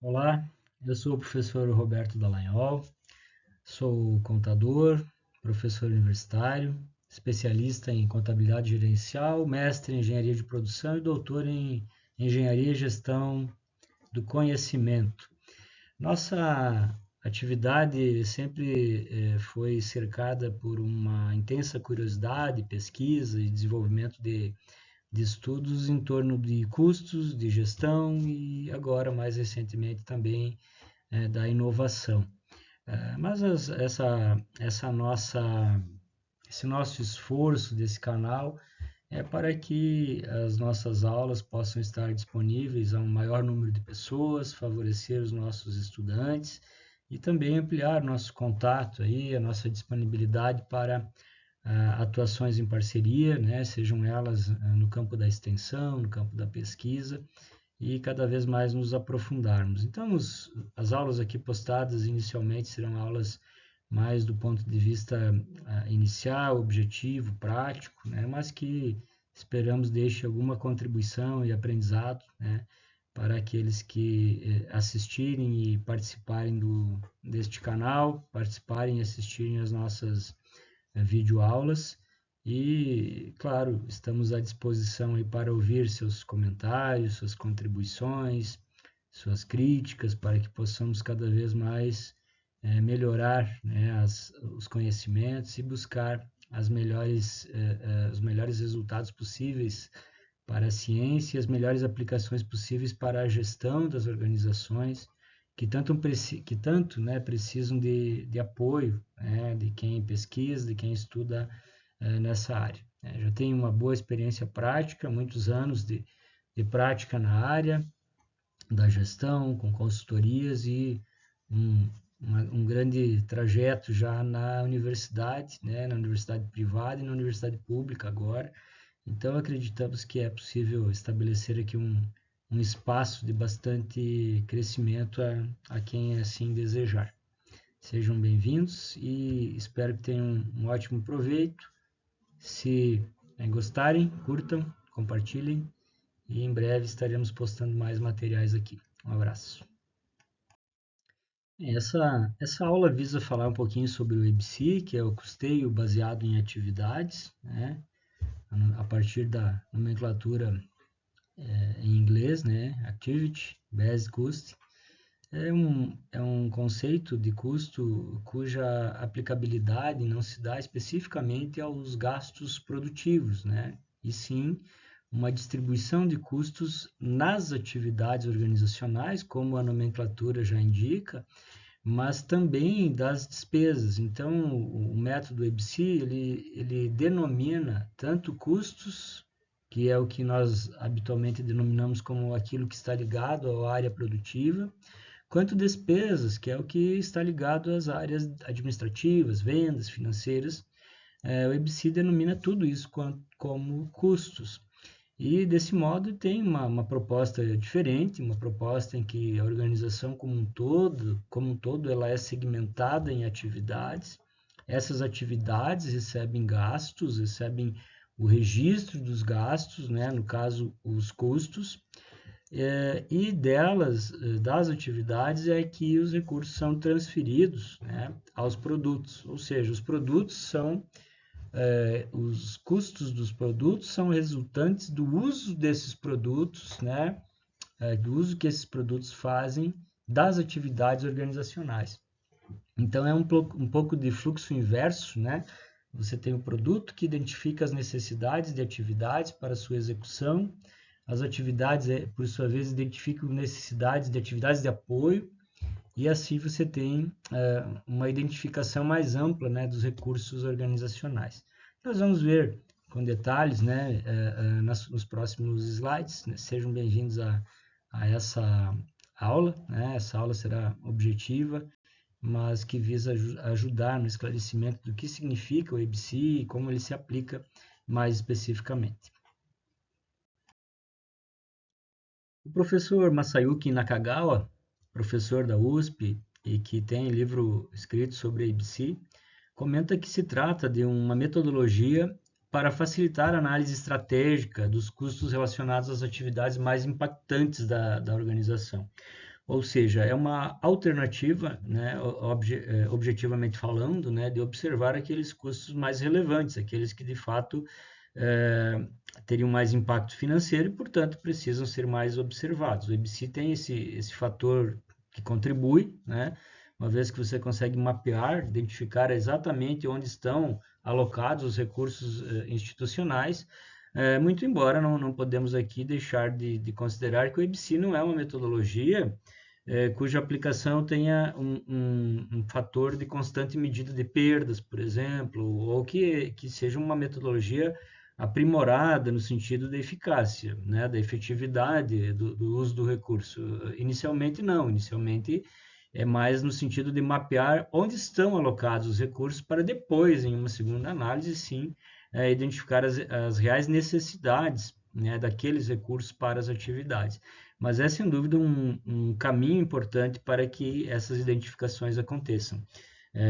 Olá, eu sou o professor Roberto Dallagnol, sou contador, professor universitário, especialista em contabilidade gerencial, mestre em engenharia de produção e doutor em engenharia e gestão do conhecimento. Nossa atividade sempre foi cercada por uma intensa curiosidade, pesquisa e desenvolvimento de estudos em torno de custos, de gestão e agora, mais recentemente, também da inovação. Mas esse nosso esforço desse canal é para que as nossas aulas possam estar disponíveis a um maior número de pessoas, favorecer os nossos estudantes e também ampliar nosso contato aí, a nossa disponibilidade para atuações em parceria, né, sejam elas no campo da extensão, no campo da pesquisa, e cada vez mais nos aprofundarmos. Então, as aulas aqui postadas inicialmente serão aulas mais do ponto de vista inicial, objetivo, prático, né? Mas que esperamos deixe alguma contribuição e aprendizado, né? Para aqueles que assistirem e participarem deste canal, participarem e assistirem às nossas videoaulas. E, claro, estamos à disposição aí para ouvir seus comentários, suas contribuições, suas críticas, para que possamos cada vez mais melhorar, né, os conhecimentos e buscar os melhores resultados possíveis para a ciência e as melhores aplicações possíveis para a gestão das organizações que tanto né, precisam de apoio, né, de quem pesquisa, de quem estuda nessa área. Já tenho uma boa experiência prática, muitos anos de prática na área da gestão, com consultorias e um, um grande trajeto já na universidade, né, na universidade privada e na universidade pública agora. Então, acreditamos que é possível estabelecer aqui um espaço de bastante crescimento a quem assim desejar. Sejam bem-vindos e espero que tenham um ótimo proveito. Se gostarem, curtam, compartilhem e em breve estaremos postando mais materiais aqui. Um abraço. Essa aula visa falar um pouquinho sobre o EBC, que é o custeio baseado em atividades, né? A partir da nomenclatura em inglês, né? Activity Based Cost. É um conceito de custo cuja aplicabilidade não se dá especificamente aos gastos produtivos, né? E sim uma distribuição de custos nas atividades organizacionais, como a nomenclatura já indica, mas também das despesas. Então, o método EBC, ele denomina tanto custos, que é o que nós habitualmente denominamos como aquilo que está ligado à área produtiva, quanto despesas, que é o que está ligado às áreas administrativas, vendas, financeiras. O EBC denomina tudo isso como custos. E desse modo tem uma proposta diferente, uma proposta em que a organização como um todo, ela é segmentada em atividades. Essas atividades recebem gastos, recebem o registro dos gastos, né? No caso, os custos, e das atividades, é que os recursos são transferidos, né, aos produtos, ou seja, os custos dos produtos são resultantes do uso desses produtos, né, do uso que esses produtos fazem das atividades organizacionais. Então é um pouco de fluxo inverso, né? Você tem o produto que identifica as necessidades de atividades para sua execução, as atividades, por sua vez, identificam necessidades de atividades de apoio, e assim você tem uma identificação mais ampla, né, dos recursos organizacionais. Nós vamos ver com detalhes, né, nos próximos slides, né? Sejam bem-vindos a essa aula, né? Essa aula será objetiva, mas que visa ajudar no esclarecimento do que significa o EBC e como ele se aplica mais especificamente. O professor Masayuki Nakagawa, professor da USP e que tem livro escrito sobre a ABC, comenta que se trata de uma metodologia para facilitar a análise estratégica dos custos relacionados às atividades mais impactantes da organização. ou seja, é uma alternativa, né, objetivamente falando, né, de observar aqueles custos mais relevantes, aqueles que de fato teriam mais impacto financeiro e, portanto, precisam ser mais observados. O EBC tem esse fator que contribui, né, uma vez que você consegue mapear, identificar exatamente onde estão alocados os recursos institucionais, muito embora não podemos aqui deixar de considerar que o EBC não é uma metodologia cuja aplicação tenha um fator de constante medida de perdas, por exemplo, ou que seja uma metodologia aprimorada no sentido da eficácia, né, da efetividade do uso do recurso. Inicialmente, não. Inicialmente, é mais no sentido de mapear onde estão alocados os recursos para depois, em uma segunda análise, sim, identificar as reais necessidades, né, daqueles recursos para as atividades. Mas é, sem dúvida, um caminho importante para que essas identificações aconteçam.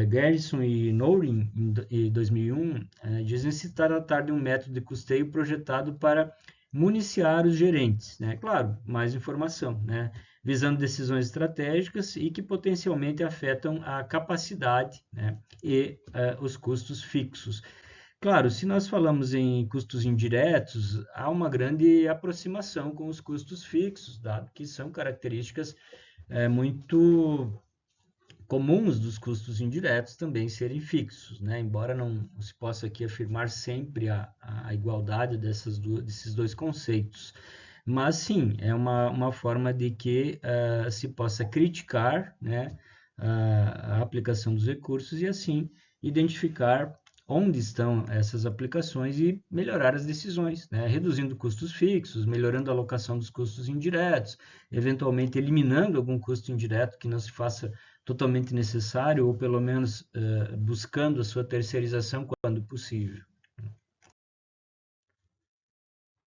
Garrison e Nourin, em 2001, dizem se tratar de um método de custeio projetado para municiar os gerentes, né? Claro, mais informação, né? Visando decisões estratégicas e que potencialmente afetam a capacidade, né? E os custos fixos. Claro, se nós falamos em custos indiretos, há uma grande aproximação com os custos fixos, dado que são características muito comuns dos custos indiretos também serem fixos, né? Embora não se possa aqui afirmar sempre a igualdade desses dois conceitos. Mas sim, é uma forma de que se possa criticar, né, a aplicação dos recursos e assim identificar onde estão essas aplicações e melhorar as decisões, né? Reduzindo custos fixos, melhorando a alocação dos custos indiretos, eventualmente eliminando algum custo indireto que não se faça totalmente necessário ou pelo menos buscando a sua terceirização quando possível.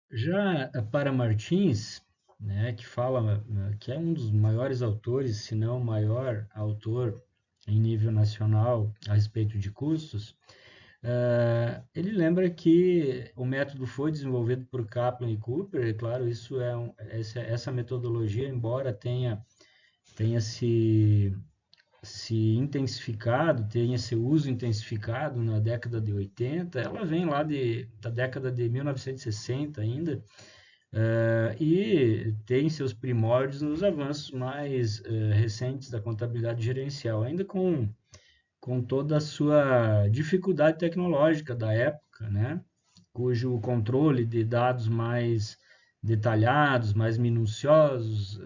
Já para Martins, né, que fala que é um dos maiores autores, se não o maior autor em nível nacional a respeito de custos, ele lembra que o método foi desenvolvido por Kaplan e Cooper, e claro, essa metodologia, embora tenha se intensificado, tenha seu uso intensificado na década de 80, ela vem lá da década de 1960 ainda, e tem seus primórdios nos avanços mais recentes da contabilidade gerencial, ainda com toda a sua dificuldade tecnológica da época, né? Cujo controle de dados mais detalhados, mais minuciosos,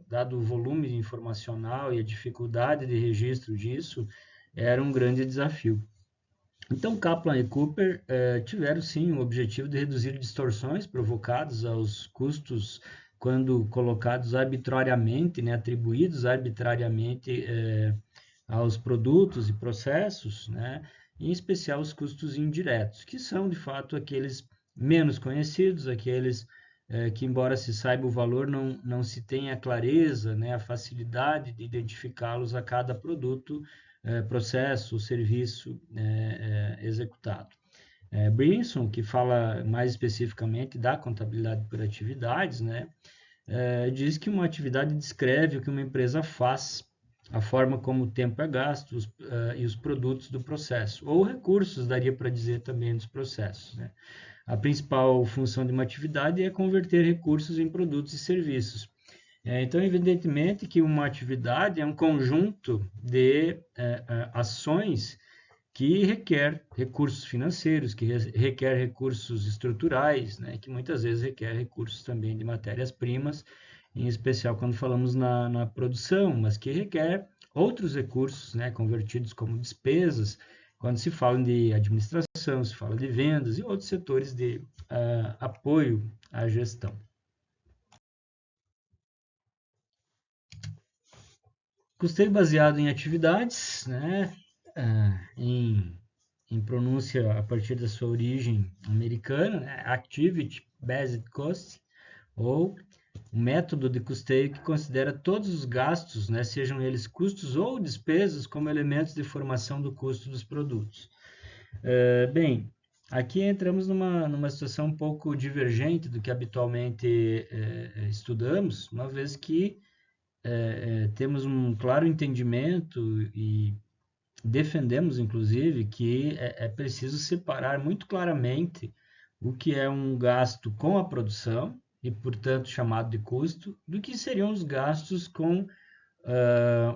dado o volume informacional e a dificuldade de registro disso, era um grande desafio. Então, Kaplan e Cooper tiveram sim o objetivo de reduzir distorções provocadas aos custos quando colocados arbitrariamente, né, atribuídos arbitrariamente aos produtos e processos, né, em especial os custos indiretos, que são de fato aqueles menos conhecidos, aqueles que, embora se saiba o valor, não se tenha a clareza, né, a facilidade de identificá-los a cada produto, processo, serviço executado. Brinson, que fala mais especificamente da contabilidade por atividades, né, diz que uma atividade descreve o que uma empresa faz, a forma como o tempo é gasto e os produtos do processo, ou recursos, daria para dizer também, dos processos, né? A principal função de uma atividade é converter recursos em produtos e serviços. Então, evidentemente que uma atividade é um conjunto de ações que requer recursos financeiros, que requer recursos estruturais, né, que muitas vezes requer recursos também de matérias-primas, em especial quando falamos na produção, mas que requer outros recursos, né, convertidos como despesas, quando se fala de administração, se fala de vendas e outros setores de apoio à gestão. Custeio baseado em atividades, né, em pronúncia a partir da sua origem americana, né, Activity Based Cost, ou um método de custeio que considera todos os gastos, né, sejam eles custos ou despesas, como elementos de formação do custo dos produtos. Bem, aqui entramos numa situação um pouco divergente do que habitualmente estudamos, uma vez que temos um claro entendimento e defendemos, inclusive, que é preciso separar muito claramente o que é um gasto com a produção, e, portanto, chamado de custo, do que seriam os gastos com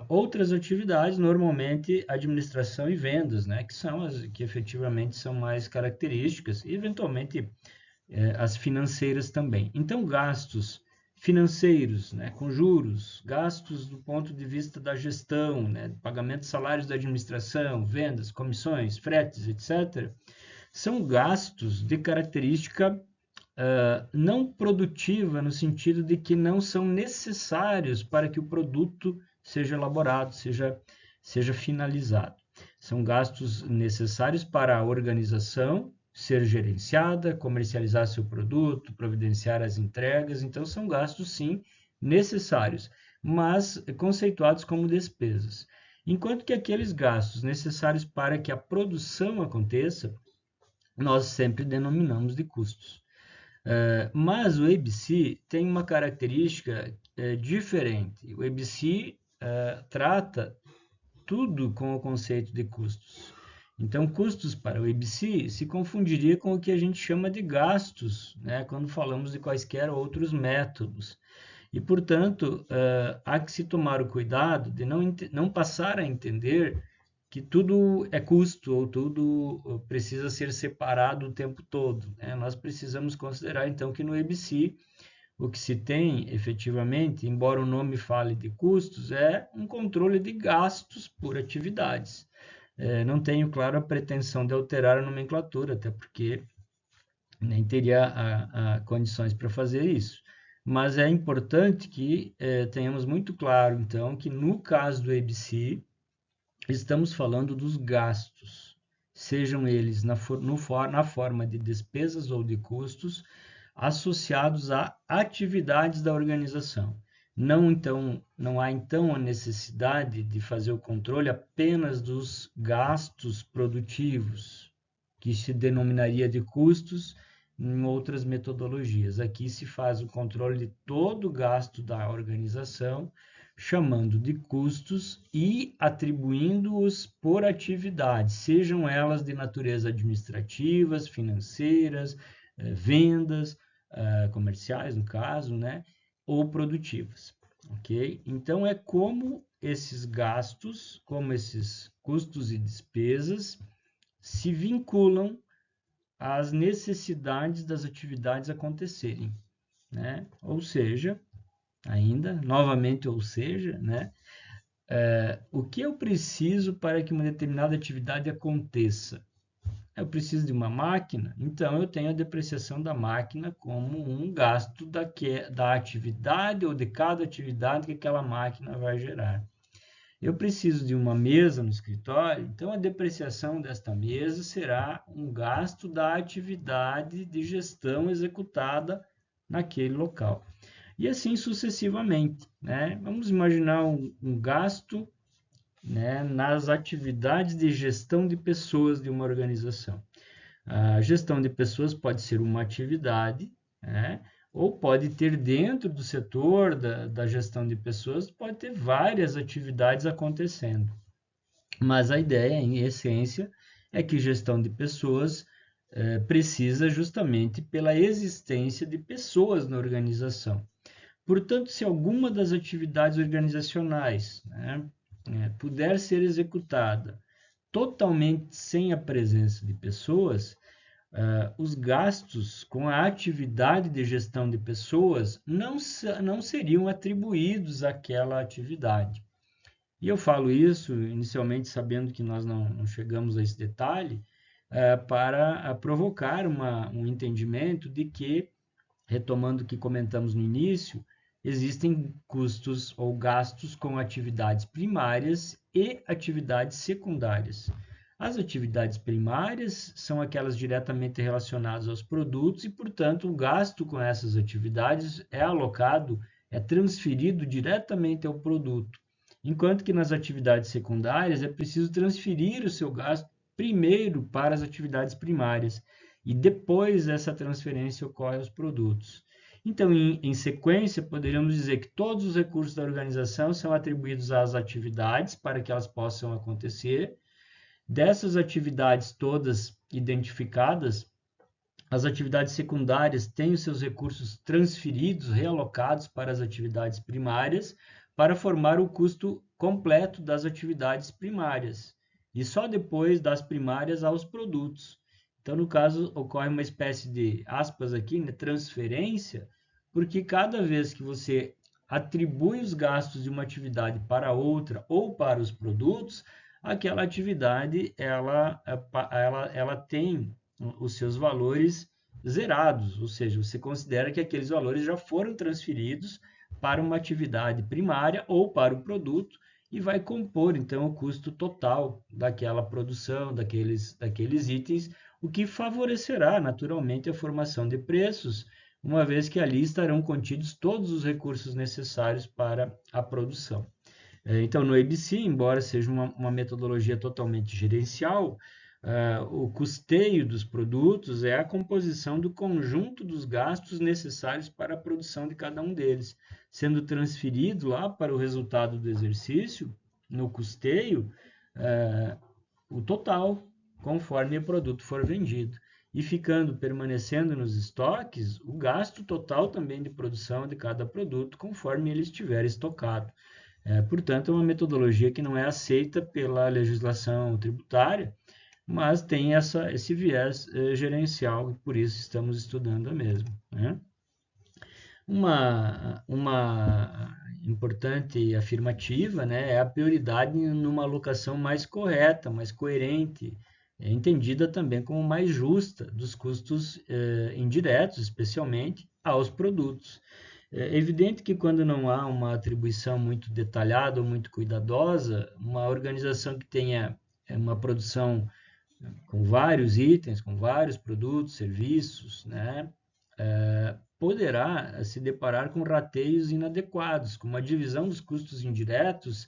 outras atividades, normalmente administração e vendas, né, que são as que efetivamente são mais características, e eventualmente as financeiras também. Então, gastos financeiros, né, com juros, gastos do ponto de vista da gestão, né, pagamento de salários da administração, vendas, comissões, fretes, etc., são gastos de característica não produtiva, no sentido de que não são necessários para que o produto seja elaborado, seja finalizado. São gastos necessários para a organização ser gerenciada, comercializar seu produto, providenciar as entregas. Então, são gastos, sim, necessários, mas conceituados como despesas. Enquanto que aqueles gastos necessários para que a produção aconteça, nós sempre denominamos de custos. Mas o ABC tem uma característica diferente. O ABC trata tudo com o conceito de custos. Então, custos para o ABC se confundiria com o que a gente chama de gastos, né, quando falamos de quaisquer outros métodos. E, portanto, há que se tomar o cuidado de não passar a entender que tudo é custo ou tudo precisa ser separado o tempo todo, né? Nós precisamos considerar, então, que no ABC o que se tem efetivamente, embora o nome fale de custos, é um controle de gastos por atividades. Não tenho, claro, a pretensão de alterar a nomenclatura, até porque nem teria condições para fazer isso. Mas é importante que tenhamos muito claro, então, que no caso do ABC, estamos falando dos gastos, sejam eles na forma de despesas ou de custos, associados a atividades da organização. Não há então a necessidade de fazer o controle apenas dos gastos produtivos, que se denominaria de custos em outras metodologias. Aqui se faz o controle de todo o gasto da organização, chamando de custos e atribuindo-os por atividades, sejam elas de natureza administrativas, financeiras, vendas, comerciais, no caso, né, ou produtivas, ok? Então, é como esses gastos, como esses custos e despesas se vinculam às necessidades das atividades acontecerem, né? Ou seja, né? O que eu preciso para que uma determinada atividade aconteça? Eu preciso de uma máquina, então eu tenho a depreciação da máquina como um gasto da atividade ou de cada atividade que aquela máquina vai gerar. Eu preciso de uma mesa no escritório, então a depreciação desta mesa será um gasto da atividade de gestão executada naquele local. E assim sucessivamente, né? Vamos imaginar um gasto, né, nas atividades de gestão de pessoas de uma organização. A gestão de pessoas pode ser uma atividade, né, ou pode ter dentro do setor da gestão de pessoas, pode ter várias atividades acontecendo. Mas a ideia, em essência, é que gestão de pessoas precisa justamente pela existência de pessoas na organização. Portanto, se alguma das atividades organizacionais, né, puder ser executada totalmente sem a presença de pessoas, os gastos com a atividade de gestão de pessoas não seriam atribuídos àquela atividade. E eu falo isso inicialmente sabendo que nós não chegamos a esse detalhe, para provocar um entendimento de que, retomando o que comentamos no início, existem custos ou gastos com atividades primárias e atividades secundárias. As atividades primárias são aquelas diretamente relacionadas aos produtos e, portanto, o gasto com essas atividades é transferido diretamente ao produto. Enquanto que nas atividades secundárias é preciso transferir o seu gasto primeiro para as atividades primárias e depois essa transferência ocorre aos produtos. Então, em sequência, poderíamos dizer que todos os recursos da organização são atribuídos às atividades para que elas possam acontecer. Dessas atividades todas identificadas, as atividades secundárias têm os seus recursos transferidos, realocados para as atividades primárias, para formar o custo completo das atividades primárias, e só depois das primárias aos produtos. Então, no caso, ocorre uma espécie de, aspas aqui, né, transferência, porque cada vez que você atribui os gastos de uma atividade para outra ou para os produtos, aquela atividade ela tem os seus valores zerados, ou seja, você considera que aqueles valores já foram transferidos para uma atividade primária ou para o produto e vai compor então o custo total daquela produção, daqueles itens, o que favorecerá naturalmente a formação de preços, uma vez que ali estarão contidos todos os recursos necessários para a produção. Então, no ABC, embora seja uma metodologia totalmente gerencial, o custeio dos produtos é a composição do conjunto dos gastos necessários para a produção de cada um deles, sendo transferido lá para o resultado do exercício, no custeio, o total, conforme o produto for vendido. E permanecendo nos estoques, o gasto total também de produção de cada produto, conforme ele estiver estocado. Portanto, é uma metodologia que não é aceita pela legislação tributária, mas tem esse viés gerencial, e por isso estamos estudando a mesma. Né? Uma importante afirmativa, né, é a prioridade numa alocação mais correta, mais coerente, entendida também como mais justa dos custos indiretos, especialmente aos produtos. É evidente que quando não há uma atribuição muito detalhada ou muito cuidadosa, uma organização que tenha uma produção com vários itens, com vários produtos, serviços, né, poderá se deparar com rateios inadequados, com uma divisão dos custos indiretos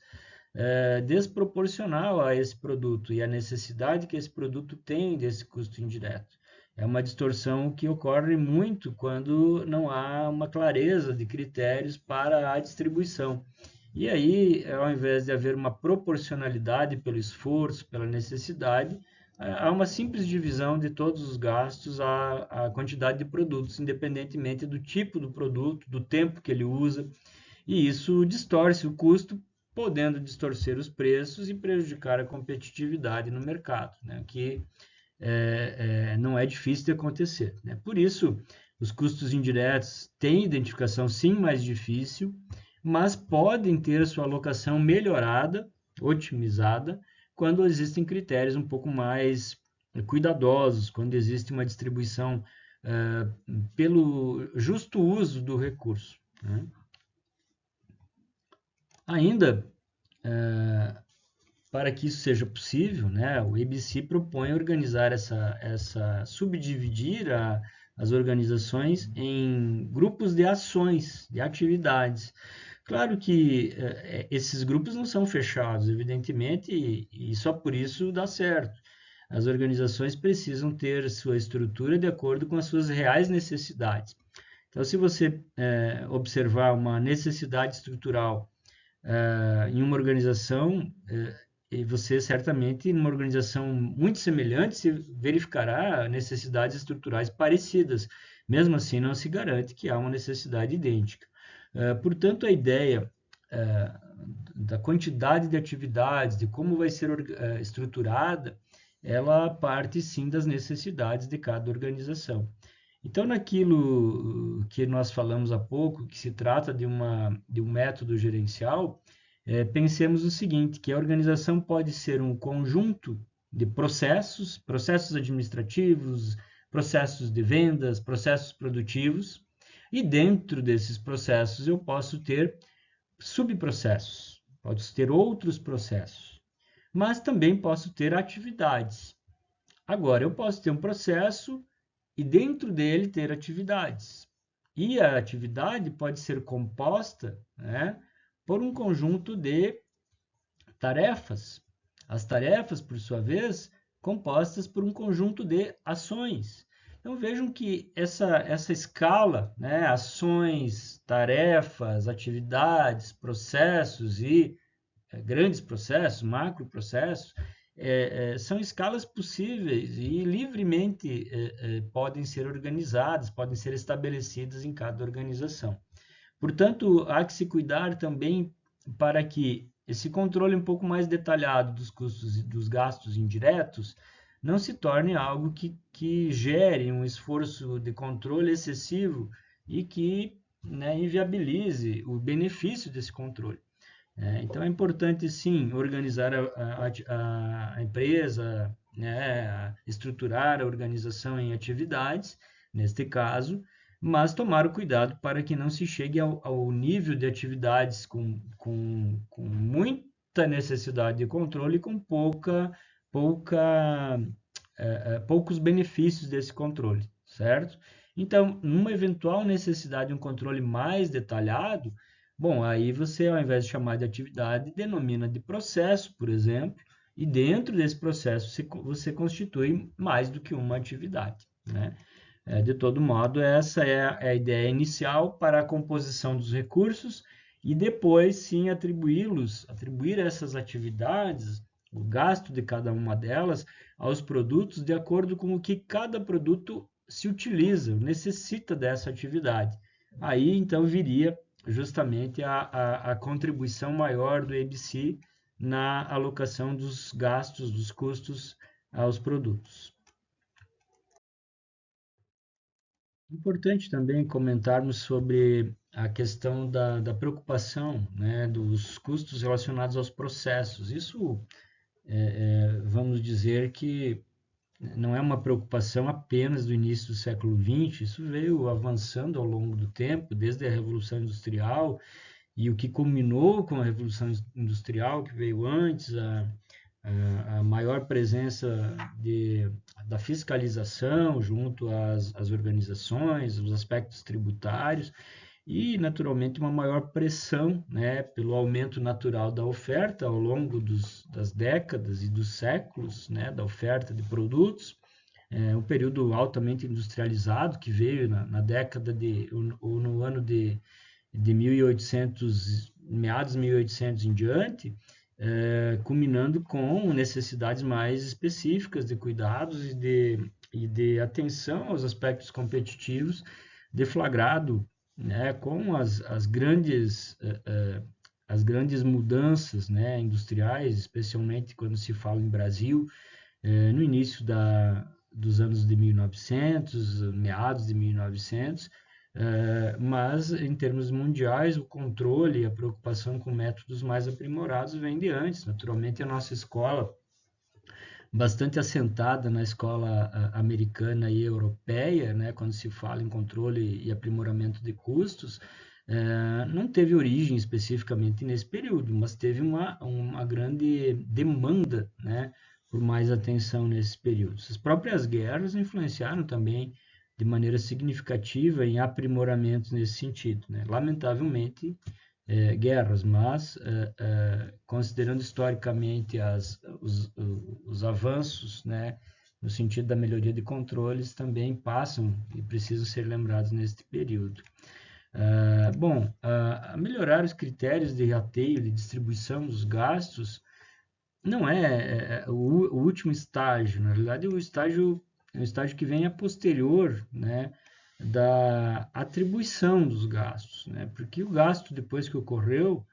desproporcional a esse produto e a necessidade que esse produto tem desse custo indireto. É uma distorção que ocorre muito quando não há uma clareza de critérios para a distribuição. E aí, ao invés de haver uma proporcionalidade pelo esforço, pela necessidade, há uma simples divisão de todos os gastos à quantidade de produtos, independentemente do tipo do produto, do tempo que ele usa, e isso distorce o custo, podendo distorcer os preços e prejudicar a competitividade no mercado, né? Que não é difícil de acontecer. Né? Por isso, os custos indiretos têm identificação sim mais difícil, mas podem ter a sua alocação melhorada, otimizada, quando existem critérios um pouco mais cuidadosos, quando existe uma distribuição pelo justo uso do recurso. Né? Ainda, para que isso seja possível, né, o ABC propõe organizar subdividir as organizações em grupos de ações, de atividades. Claro que esses grupos não são fechados, evidentemente, e só por isso dá certo. As organizações precisam ter sua estrutura de acordo com as suas reais necessidades. Então, se você observar uma necessidade estrutural em uma organização, e você certamente, numa organização muito semelhante, se verificará necessidades estruturais parecidas. Mesmo assim, não se garante que há uma necessidade idêntica. Portanto, a ideia da quantidade de atividades, de como vai ser estruturada, ela parte sim das necessidades de cada organização. Então, naquilo que nós falamos há pouco, que se trata de um método gerencial, pensemos o seguinte, que a organização pode ser um conjunto de processos administrativos, processos de vendas, processos produtivos, e dentro desses processos eu posso ter subprocessos, posso ter outros processos, mas também posso ter atividades. Agora, eu posso ter um processo e dentro dele ter atividades. E a atividade pode ser composta, né, por um conjunto de tarefas. As tarefas, por sua vez, compostas por um conjunto de ações. Então vejam que essa escala, né, ações, tarefas, atividades, processos e grandes processos, macroprocessos, são escalas possíveis e livremente podem ser organizadas, podem ser estabelecidas em cada organização. Portanto, há que se cuidar também para que esse controle um pouco mais detalhado dos custos e dos gastos indiretos não se torne algo que gere um esforço de controle excessivo e que, né, inviabilize o benefício desse controle. Então é importante sim organizar a empresa, né, estruturar a organização em atividades, neste caso, mas tomar o cuidado para que não se chegue ao nível de atividades com muita necessidade de controle e com poucos benefícios desse controle, certo? Então, numa eventual necessidade de um controle mais detalhado, bom, aí você, ao invés de chamar de atividade, denomina de processo, por exemplo, e dentro desse processo você constitui mais do que uma atividade, né? De todo modo, essa é a ideia inicial para a composição dos recursos e depois sim atribuir essas atividades, o gasto de cada uma delas, aos produtos de acordo com o que cada produto se utiliza, necessita dessa atividade. Aí então viria justamente a contribuição maior do ABC na alocação dos gastos, dos custos aos produtos. Importante também comentarmos sobre a questão da preocupação, né, dos custos relacionados aos processos. Isso, vamos dizer que não é uma preocupação apenas do início do século XX, isso veio avançando ao longo do tempo, desde a Revolução Industrial, e o que culminou com a Revolução Industrial, que veio antes, a maior presença da fiscalização junto às organizações, os aspectos tributários e, naturalmente, uma maior pressão, né, pelo aumento natural da oferta ao longo das décadas e dos séculos, né, da oferta de produtos. Um período altamente industrializado que veio na década ou no ano de 1800, meados de 1800 em diante, culminando com necessidades mais específicas de cuidados e de atenção aos aspectos competitivos, deflagrado, né, com as grandes mudanças, né, industriais, especialmente quando se fala em Brasil, no início dos anos de 1900, meados de 1900, mas em termos mundiais, o controle e a preocupação com métodos mais aprimorados vem de antes. Naturalmente, a nossa escola, bastante assentada na escola americana e europeia, né, quando se fala em controle e aprimoramento de custos, não teve origem especificamente nesse período, mas teve uma grande demanda, né, por mais atenção nesses períodos. As próprias guerras influenciaram também de maneira significativa em aprimoramentos nesse sentido, né? Lamentavelmente, guerras, mas considerando historicamente os avanços, né, no sentido da melhoria de controles, também passam e precisam ser lembrados neste período. Bom, melhorar os critérios de rateio, de distribuição dos gastos, não é o último estágio, na realidade o estágio é um estágio que vem a posterior, né, da atribuição dos gastos, né, porque o gasto depois que ocorreu,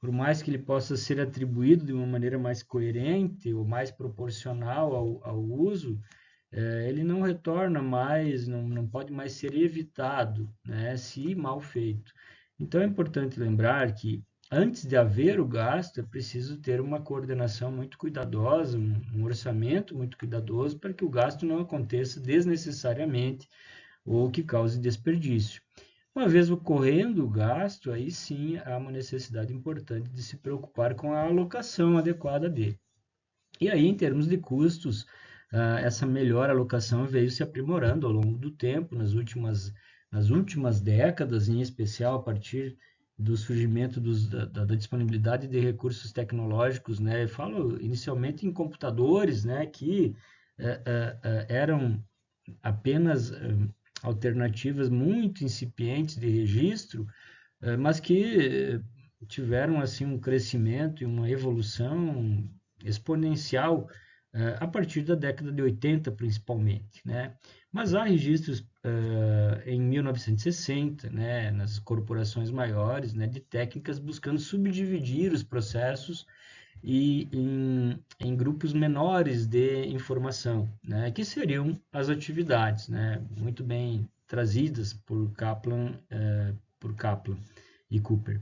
por mais que ele possa ser atribuído de uma maneira mais coerente ou mais proporcional ao uso, ele não retorna mais, não pode mais ser evitado, né, se mal feito. Então é importante lembrar que antes de haver o gasto, é preciso ter uma coordenação muito cuidadosa, um orçamento muito cuidadoso para que o gasto não aconteça desnecessariamente ou que cause desperdício. Uma vez ocorrendo o gasto, aí sim há uma necessidade importante de se preocupar com a alocação adequada dele. E aí, em termos de custos, essa melhor alocação veio se aprimorando ao longo do tempo, nas últimas décadas, em especial a partir do surgimento da disponibilidade de recursos tecnológicos, né? Eu falo inicialmente em computadores, né, que eram apenas alternativas muito incipientes de registro, mas que tiveram assim um crescimento e uma evolução exponencial a partir da década de 80, principalmente, né? Mas há registros em 1960, né, nas corporações maiores, né, de técnicas buscando subdividir os processos e em grupos menores de informação, né, que seriam as atividades, né, muito bem trazidas por Kaplan e Cooper.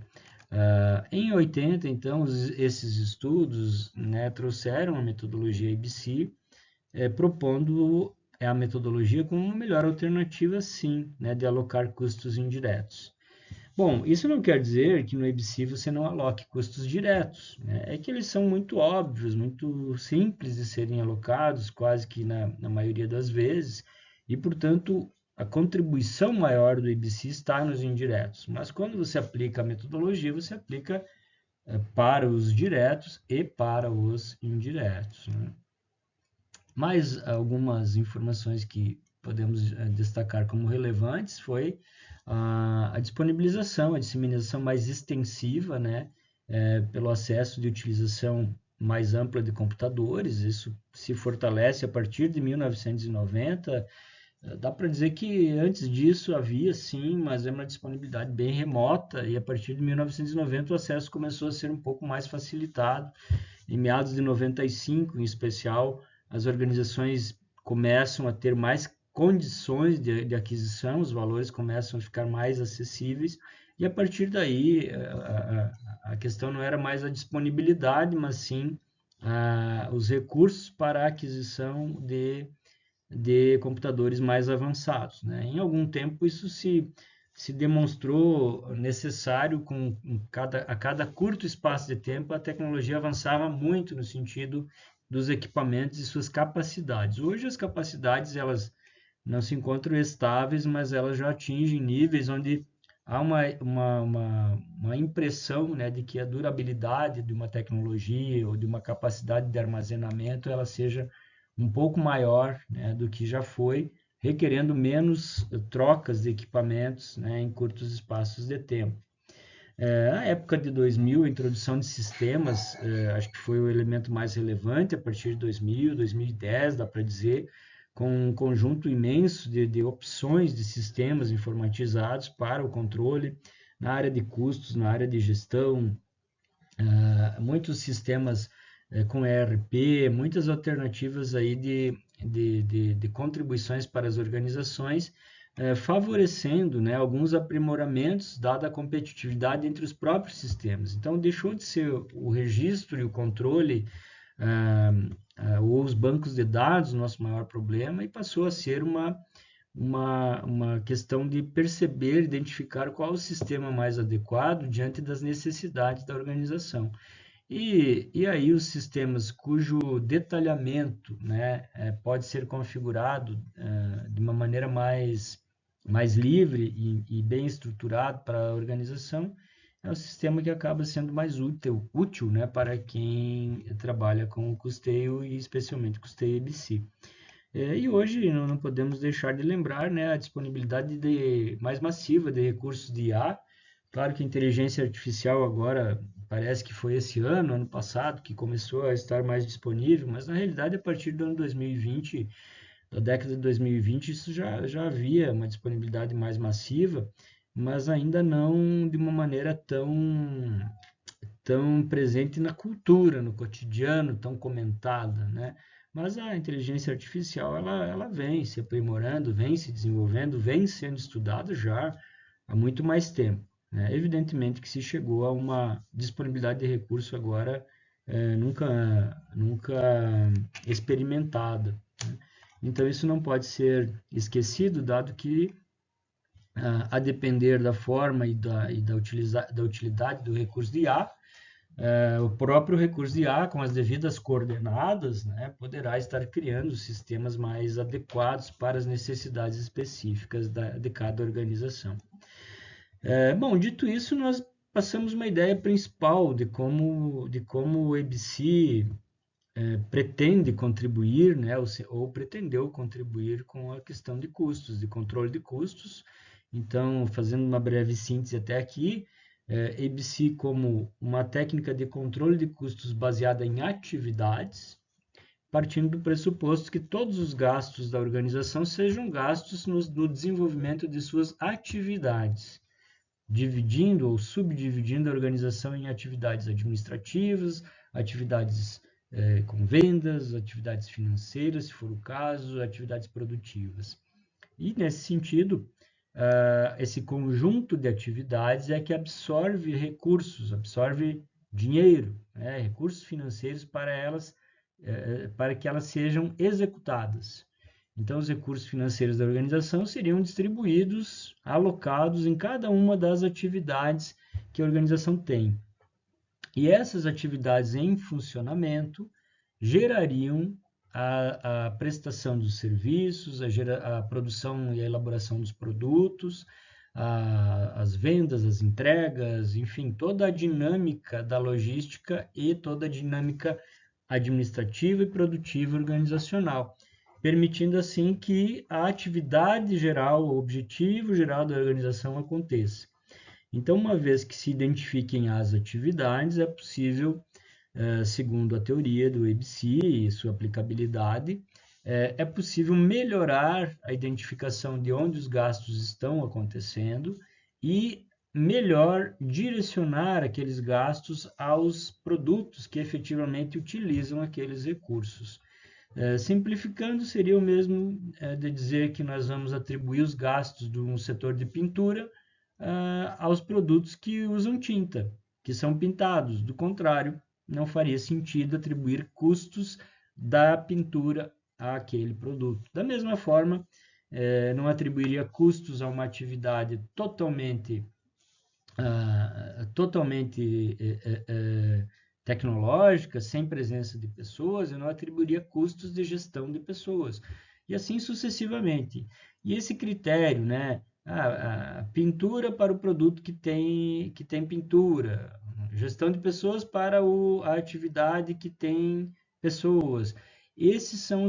Em 80, então, esses estudos, né, trouxeram a metodologia ABC, propondo a metodologia como uma melhor alternativa, sim, né, de alocar custos indiretos. Bom, isso não quer dizer que no ABC você não aloque custos diretos, né? É que eles são muito óbvios, muito simples de serem alocados, quase que na maioria das vezes, e, portanto, a contribuição maior do ABC está nos indiretos. Mas quando você aplica a metodologia, você aplica para os diretos e para os indiretos, né? Mais algumas informações que podemos destacar como relevantes foi a disponibilização, a disseminação mais extensiva, né, pelo acesso de utilização mais ampla de computadores. Isso se fortalece a partir de 1990. Dá para dizer que antes disso havia sim, mas é uma disponibilidade bem remota, e a partir de 1990 o acesso começou a ser um pouco mais facilitado. Em meados de 95, em especial, as organizações começam a ter mais condições de aquisição, os valores começam a ficar mais acessíveis, e a partir daí a questão não era mais a disponibilidade, mas sim os recursos para a aquisição de computadores mais avançados, né? Em algum tempo isso se demonstrou necessário, a cada curto espaço de tempo a tecnologia avançava muito no sentido dos equipamentos e suas capacidades. Hoje as capacidades elas não se encontram estáveis, mas elas já atingem níveis onde há uma impressão, né, de que a durabilidade de uma tecnologia ou de uma capacidade de armazenamento ela seja um pouco maior, né, do que já foi, requerendo menos trocas de equipamentos, né, em curtos espaços de tempo. Na época de 2000, a introdução de sistemas, acho que foi o elemento mais relevante, a partir de 2000, 2010, dá para dizer, com um conjunto imenso de opções de sistemas informatizados para o controle, na área de custos, na área de gestão, muitos sistemas com ERP, muitas alternativas aí de contribuições para as organizações, favorecendo, né, alguns aprimoramentos dada a competitividade entre os próprios sistemas. Então, deixou de ser o registro e o controle ou os bancos de dados o nosso maior problema e passou a ser uma questão de perceber, identificar qual o sistema mais adequado diante das necessidades da organização. E aí os sistemas cujo detalhamento, né, pode ser configurado de uma maneira mais livre e bem estruturado para a organização, é o sistema que acaba sendo mais útil, né, para quem trabalha com o custeio e especialmente custeio ABC. E hoje não podemos deixar de lembrar, né, a disponibilidade mais massiva de recursos de IA. Claro que a inteligência artificial agora parece que foi esse ano passado, que começou a estar mais disponível, mas na realidade a partir do ano 2020, da década de 2020, isso já havia uma disponibilidade mais massiva, mas ainda não de uma maneira tão presente na cultura, no cotidiano, tão comentada, né? Mas a inteligência artificial ela vem se aprimorando, vem se desenvolvendo, vem sendo estudada já há muito mais tempo, né? Evidentemente que se chegou a uma disponibilidade de recurso agora nunca experimentada, né? Então isso não pode ser esquecido, dado que a depender da forma e da utilidade do recurso de IA, o próprio recurso de IA, com as devidas coordenadas, né, poderá estar criando sistemas mais adequados para as necessidades específicas de cada organização. Bom, dito isso, nós passamos uma ideia principal de como o ABC pretende contribuir, né, ou pretendeu contribuir com a questão de custos, de controle de custos. Então, fazendo uma breve síntese até aqui, ABC como uma técnica de controle de custos baseada em atividades, partindo do pressuposto que todos os gastos da organização sejam gastos no desenvolvimento de suas atividades, dividindo ou subdividindo a organização em atividades administrativas, atividades com vendas, atividades financeiras, se for o caso, atividades produtivas. E, nesse sentido, esse conjunto de atividades é que absorve recursos, absorve dinheiro, recursos financeiros para que elas sejam executadas. Então, os recursos financeiros da organização seriam distribuídos, alocados em cada uma das atividades que a organização tem. E essas atividades em funcionamento gerariam a prestação dos serviços, a produção e a elaboração dos produtos, as vendas, as entregas, enfim, toda a dinâmica da logística e toda a dinâmica administrativa e produtiva organizacional, permitindo assim que a atividade geral, o objetivo geral da organização aconteça. Então, uma vez que se identifiquem as atividades, é possível, segundo a teoria do ABC e sua aplicabilidade, é possível melhorar a identificação de onde os gastos estão acontecendo e melhor direcionar aqueles gastos aos produtos que efetivamente utilizam aqueles recursos. Simplificando, seria o mesmo de dizer que nós vamos atribuir os gastos de um setor de pintura aos produtos que usam tinta, que são pintados. Do contrário, não faria sentido atribuir custos da pintura àquele produto. Da mesma forma, não atribuiria custos a uma atividade totalmente tecnológica, sem presença de pessoas, eu não atribuiria custos de gestão de pessoas. E assim sucessivamente. E esse critério, né? A pintura para o produto que tem pintura, gestão de pessoas para a atividade que tem pessoas. Esses são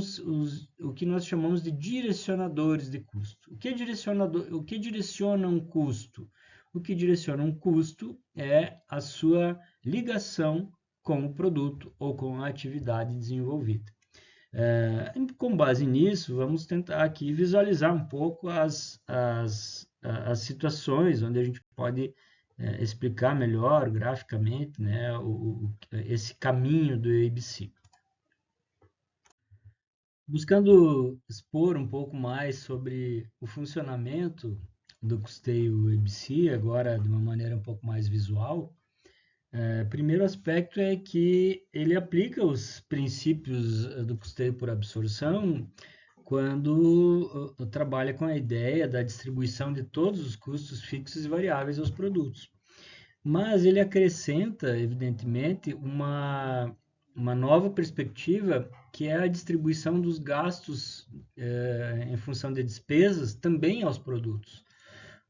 o que nós chamamos de direcionadores de custo. O que direciona um custo? O que direciona um custo é a sua ligação com o produto ou com a atividade desenvolvida. Com base nisso, vamos tentar aqui visualizar um pouco as situações onde a gente pode explicar melhor graficamente, né, esse caminho do ABC. Buscando expor um pouco mais sobre o funcionamento do custeio ABC, agora de uma maneira um pouco mais visual, primeiro aspecto é que ele aplica os princípios do custeio por absorção quando trabalha com a ideia da distribuição de todos os custos fixos e variáveis aos produtos. Mas ele acrescenta, evidentemente, uma nova perspectiva, que é a distribuição dos gastos em função de despesas também aos produtos.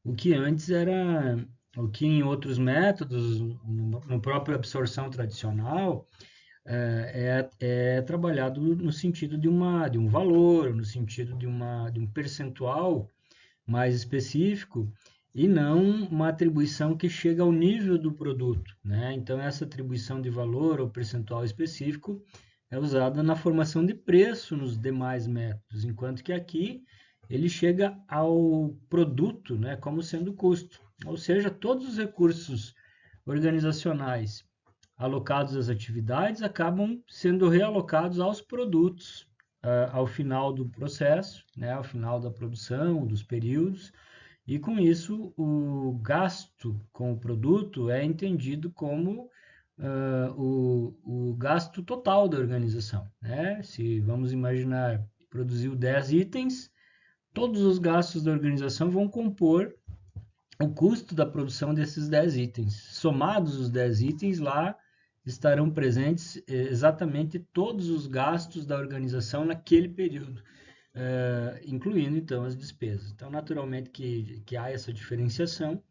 O que antes era, o que em outros métodos, no próprio absorção tradicional, é trabalhado no sentido de um valor, no sentido de um percentual mais específico, e não uma atribuição que chega ao nível do produto, né? Então, essa atribuição de valor ou percentual específico é usada na formação de preço nos demais métodos, enquanto que aqui ele chega ao produto, né, como sendo custo. Ou seja, todos os recursos organizacionais alocados às atividades acabam sendo realocados aos produtos ao final do processo, né, ao final da produção, dos períodos, e com isso o gasto com o produto é entendido como o gasto total da organização, né? Se vamos imaginar produziu 10 itens, todos os gastos da organização vão compor o custo da produção desses 10 itens. Somados os 10 itens, lá estarão presentes exatamente todos os gastos da organização naquele período, incluindo então as despesas. Então, naturalmente que há essa diferenciação,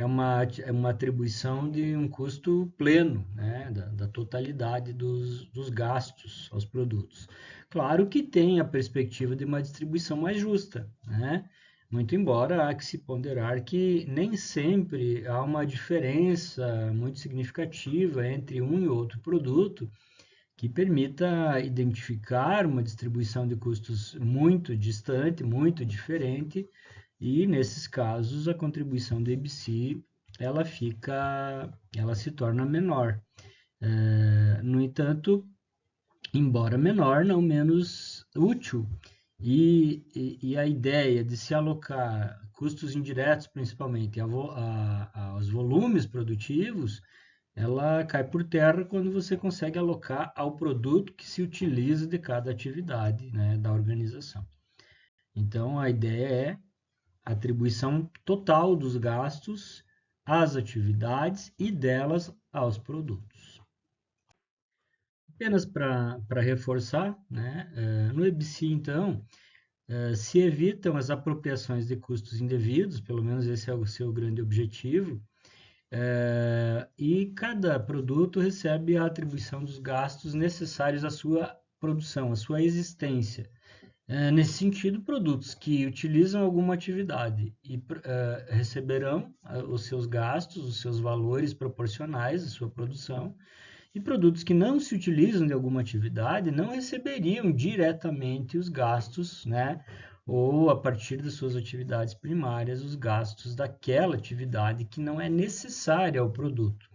é uma atribuição de um custo pleno, né, da totalidade dos gastos aos produtos. Claro que tem a perspectiva de uma distribuição mais justa, né? Muito embora há que se ponderar que nem sempre há uma diferença muito significativa entre um e outro produto que permita identificar uma distribuição de custos muito distante, muito diferente, e nesses casos a contribuição do IBC ela se torna menor. No entanto, embora menor, não menos útil. E a ideia de se alocar custos indiretos, principalmente, aos volumes produtivos, ela cai por terra quando você consegue alocar ao produto que se utiliza de cada atividade, né, da organização. Então, a ideia é a atribuição total dos gastos às atividades e delas aos produtos. Apenas para reforçar, né, no EBC, então, se evitam as apropriações de custos indevidos, pelo menos esse é o seu grande objetivo, e cada produto recebe a atribuição dos gastos necessários à sua produção, à sua existência. Nesse sentido, produtos que utilizam alguma atividade e receberão os seus gastos, os seus valores proporcionais à sua produção, e produtos que não se utilizam de alguma atividade não receberiam diretamente os gastos, né? Ou a partir das suas atividades primárias, os gastos daquela atividade que não é necessária ao produto.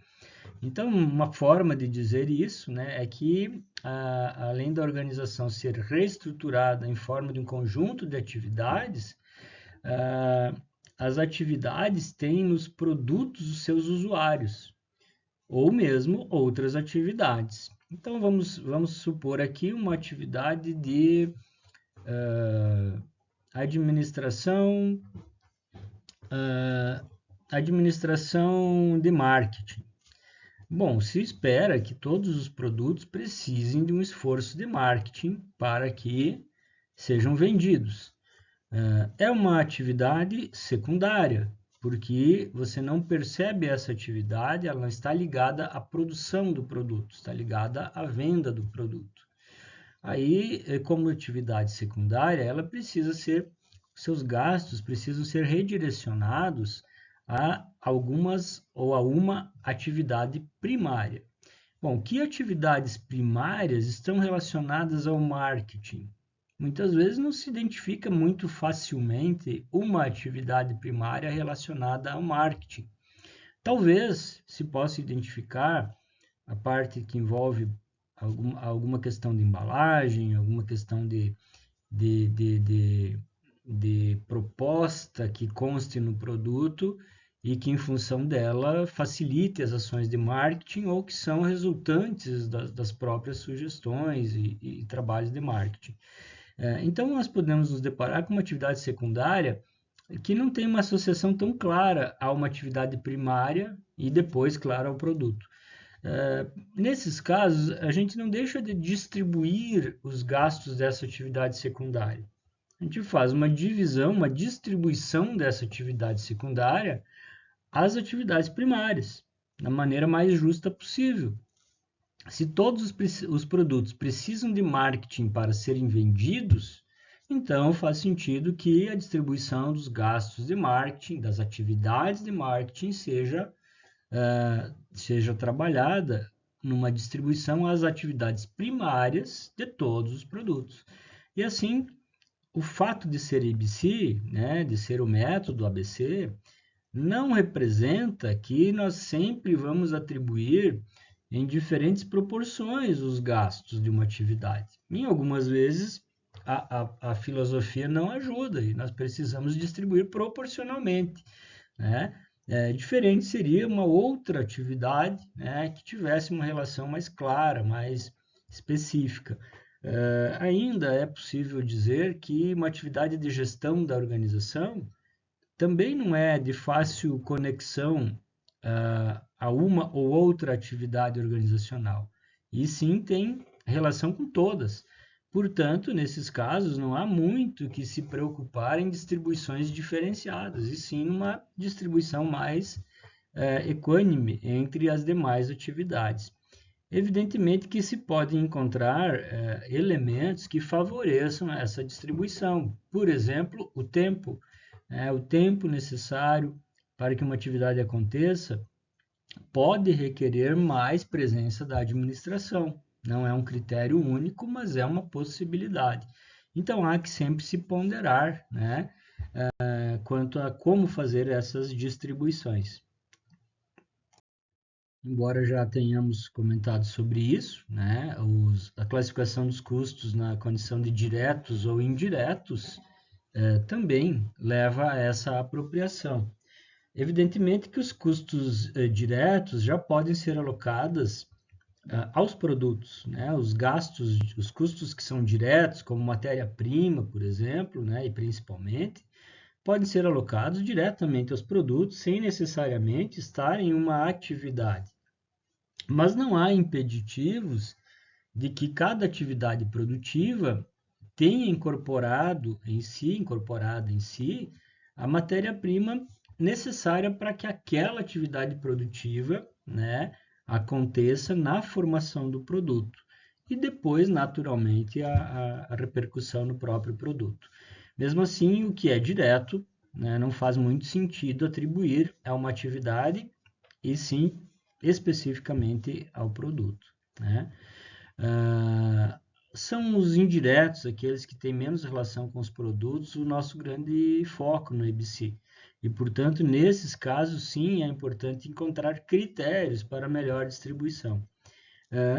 Então, uma forma de dizer isso, né, é que, além da organização ser reestruturada em forma de um conjunto de atividades, as atividades têm nos produtos os seus usuários, ou mesmo outras atividades. Então, vamos supor aqui uma atividade de administração de marketing. Bom, se espera que todos os produtos precisem de um esforço de marketing para que sejam vendidos. É uma atividade secundária, porque você não percebe essa atividade, ela não está ligada à produção do produto, está ligada à venda do produto. Aí, como atividade secundária, seus gastos precisam ser redirecionados a algumas ou a uma atividade primária. Bom, que atividades primárias estão relacionadas ao marketing? Muitas vezes não se identifica muito facilmente uma atividade primária relacionada ao marketing. Talvez se possa identificar a parte que envolve alguma questão de embalagem, alguma questão de proposta que conste no produto e que, em função dela, facilite as ações de marketing ou que são resultantes das próprias sugestões e trabalhos de marketing. Então, nós podemos nos deparar com uma atividade secundária que não tem uma associação tão clara a uma atividade primária e depois, claro, ao produto. Nesses casos, a gente não deixa de distribuir os gastos dessa atividade secundária. A gente faz uma divisão, uma distribuição dessa atividade secundária às atividades primárias, da maneira mais justa possível. Se todos os produtos precisam de marketing para serem vendidos, então faz sentido que a distribuição dos gastos de marketing, das atividades de marketing, seja trabalhada numa distribuição às atividades primárias de todos os produtos. E assim, o fato de ser ABC, né, de ser o método ABC, não representa que nós sempre vamos atribuir em diferentes proporções os gastos de uma atividade. Em algumas vezes, a filosofia não ajuda e nós precisamos distribuir proporcionalmente, né? Diferente seria uma outra atividade, né, que tivesse uma relação mais clara, mais específica. Ainda é possível dizer que uma atividade de gestão da organização também não é de fácil conexão a uma ou outra atividade organizacional, e sim tem relação com todas. Portanto, nesses casos, não há muito que se preocupar em distribuições diferenciadas, e sim uma distribuição mais equânime entre as demais atividades. Evidentemente que se pode encontrar elementos que favoreçam essa distribuição. Por exemplo, o tempo necessário para que uma atividade aconteça pode requerer mais presença da administração. Não é um critério único, mas é uma possibilidade. Então há que sempre se ponderar, né, quanto a como fazer essas distribuições. Embora já tenhamos comentado sobre isso, né, a classificação dos custos na condição de diretos ou indiretos também leva a essa apropriação. Evidentemente que os custos diretos já podem ser alocados aos produtos, né, os gastos, os custos que são diretos, como matéria-prima, por exemplo, né, e principalmente, podem ser alocados diretamente aos produtos sem necessariamente estar em uma atividade. Mas não há impeditivos de que cada atividade produtiva tenha incorporada em si, a matéria-prima necessária para que aquela atividade produtiva, né, aconteça na formação do produto e depois, naturalmente, a repercussão no próprio produto. Mesmo assim, o que é direto, né, não faz muito sentido atribuir a uma atividade e sim especificamente ao produto, né? São os indiretos, aqueles que têm menos relação com os produtos, o nosso grande foco no EBC. E, portanto, nesses casos, sim, é importante encontrar critérios para melhor distribuição.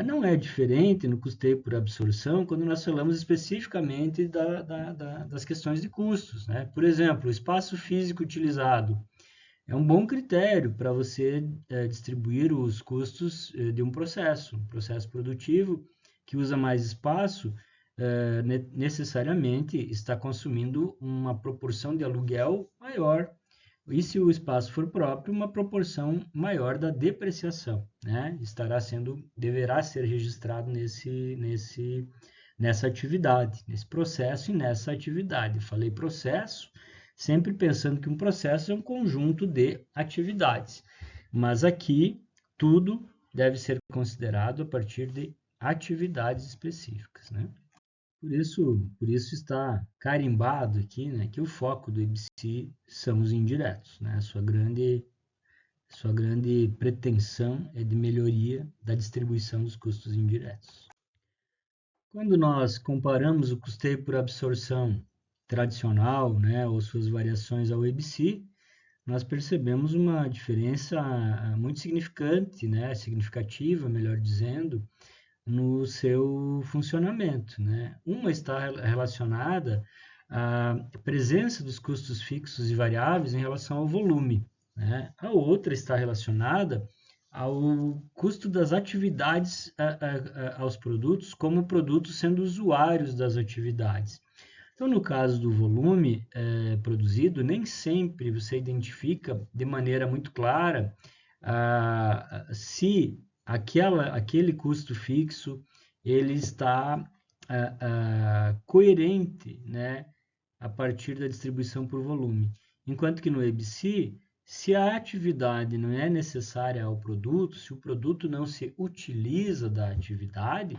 Não é diferente no custeio por absorção quando nós falamos especificamente das questões de custos, né? Por exemplo, o espaço físico utilizado é um bom critério para você distribuir os custos de um processo produtivo que usa mais espaço, necessariamente está consumindo uma proporção de aluguel maior. E se o espaço for próprio, uma proporção maior da depreciação, né? Deverá ser registrado nessa atividade, nesse processo e nessa atividade. Falei processo, sempre pensando que um processo é um conjunto de atividades, mas aqui tudo deve ser considerado a partir de atividades específicas, né? Por isso está carimbado aqui, né, que o foco do IBC são os indiretos, né? Sua grande pretensão é de melhoria da distribuição dos custos indiretos. Quando nós comparamos o custeio por absorção tradicional, né, ou suas variações ao EBC, nós percebemos uma diferença muito significante, né, significativa, melhor dizendo, no seu funcionamento, né? Uma está relacionada à presença dos custos fixos e variáveis em relação ao volume, né? A outra está relacionada ao custo das atividades aos produtos, como produtos sendo usuários das atividades. Então, no caso do volume produzido, nem sempre você identifica de maneira muito clara se aquele custo fixo ele está coerente, né, a partir da distribuição por volume. Enquanto que no EBC, se a atividade não é necessária ao produto, se o produto não se utiliza da atividade,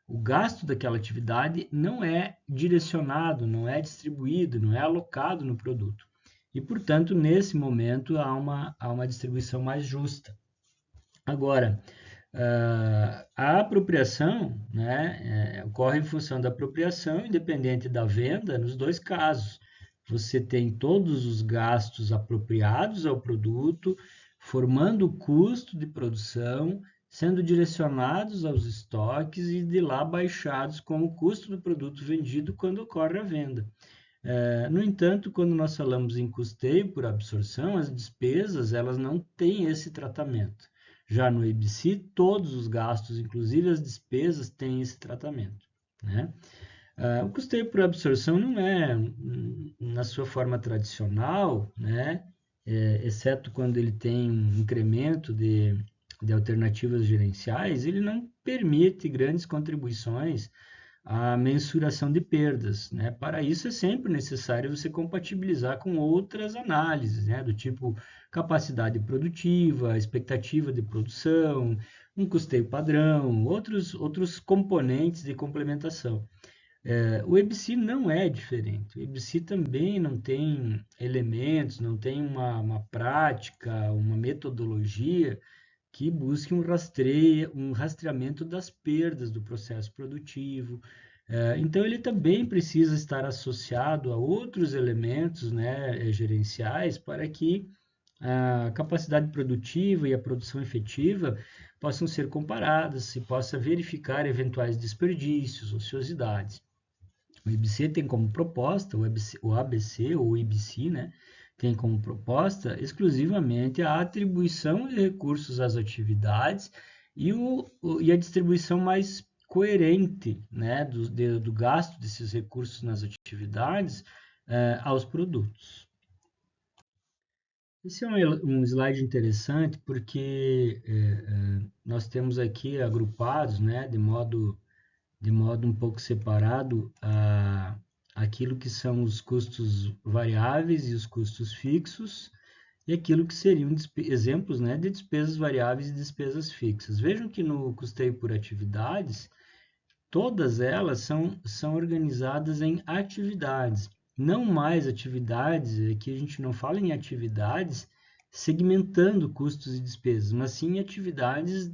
o gasto daquela atividade não é direcionado, não é distribuído, não é alocado no produto. E, portanto, nesse momento há uma distribuição mais justa. Agora, a apropriação, né, ocorre em função da apropriação, independente da venda, nos dois casos. Você tem todos os gastos apropriados ao produto, formando o custo de produção, sendo direcionados aos estoques e de lá baixados como custo do produto vendido quando ocorre a venda. No entanto, quando nós falamos em custeio por absorção, as despesas elas não têm esse tratamento. Já no EBC, todos os gastos, inclusive as despesas, têm esse tratamento, né? O custeio por absorção não é, na sua forma tradicional, né? Exceto quando ele tem um incremento de alternativas gerenciais, ele não permite grandes contribuições à mensuração de perdas, né? Para isso é sempre necessário você compatibilizar com outras análises, né? Do tipo capacidade produtiva, expectativa de produção, um custeio padrão, outros componentes de complementação. O EBC não é diferente. O EBC também não tem elementos, não tem uma prática, uma metodologia que busque um rastreamento das perdas do processo produtivo. Então, ele também precisa estar associado a outros elementos, né, gerenciais para que a capacidade produtiva e a produção efetiva possam ser comparadas, se possa verificar eventuais desperdícios, ociosidades. O IBC tem como proposta, o ABC ou o IBC, né, tem como proposta exclusivamente a atribuição de recursos às atividades e a distribuição mais coerente, né, do gasto desses recursos nas atividades aos produtos. Esse é um slide interessante porque nós temos aqui agrupados, né, de modo um pouco separado aquilo que são os custos variáveis e os custos fixos e aquilo que seriam exemplos, né, de despesas variáveis e despesas fixas. Vejam que no custeio por atividades, todas elas são organizadas em atividades, não mais atividades, aqui a gente não fala em atividades segmentando custos e despesas, mas sim atividades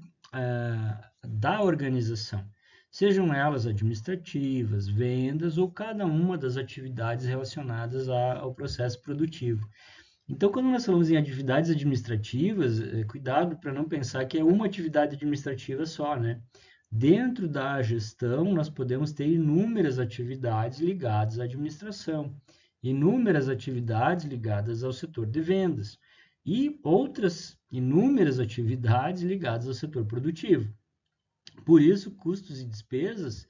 da organização, sejam elas administrativas, vendas ou cada uma das atividades relacionadas ao processo produtivo. Então, quando nós falamos em atividades administrativas, cuidado para não pensar que é uma atividade administrativa só, né? Dentro da gestão, nós podemos ter inúmeras atividades ligadas à administração, inúmeras atividades ligadas ao setor de vendas e outras inúmeras atividades ligadas ao setor produtivo. Por isso, custos e despesas,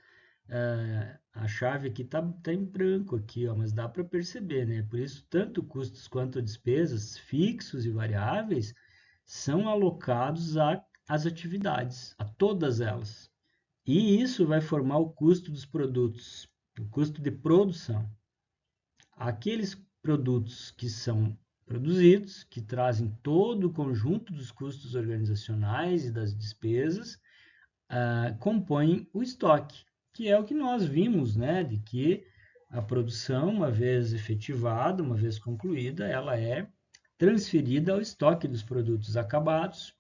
a chave aqui está em branco, aqui, ó, mas dá para perceber, né? Por isso, tanto custos quanto despesas fixos e variáveis são alocados às atividades, a todas elas. E isso vai formar o custo dos produtos, o custo de produção. Aqueles produtos que são produzidos, que trazem todo o conjunto dos custos organizacionais e das despesas, compõem o estoque, que é o que nós vimos, né, de que a produção, uma vez efetivada, uma vez concluída, ela é transferida ao estoque dos produtos acabados.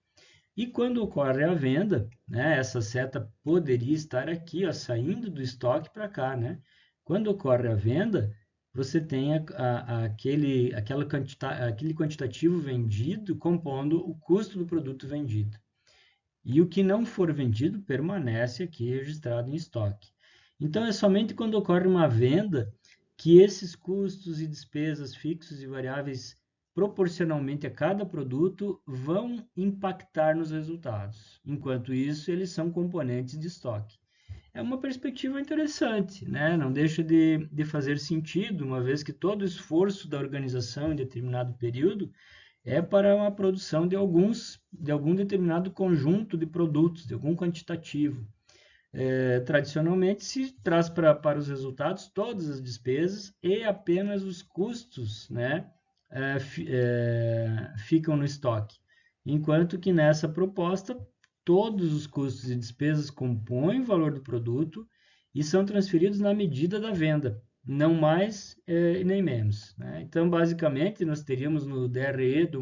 E quando ocorre a venda, né, essa seta poderia estar aqui, ó, saindo do estoque para cá, né? Quando ocorre a venda, você tem aquele quantitativo vendido compondo o custo do produto vendido. E o que não for vendido permanece aqui registrado em estoque. Então, é somente quando ocorre uma venda que esses custos e despesas fixos e variáveis proporcionalmente a cada produto vão impactar nos resultados. Enquanto isso, eles são componentes de estoque. É uma perspectiva interessante, né? Não deixa de fazer sentido, uma vez que todo o esforço da organização em determinado período é para a produção de algum determinado conjunto de produtos, de algum quantitativo. Tradicionalmente se traz para os resultados todas as despesas e apenas os custos, né, ficam no estoque. Enquanto que nessa proposta, todos os custos e despesas compõem o valor do produto e são transferidos na medida da venda, não mais e nem menos, né? Então, basicamente, nós teríamos no DRE de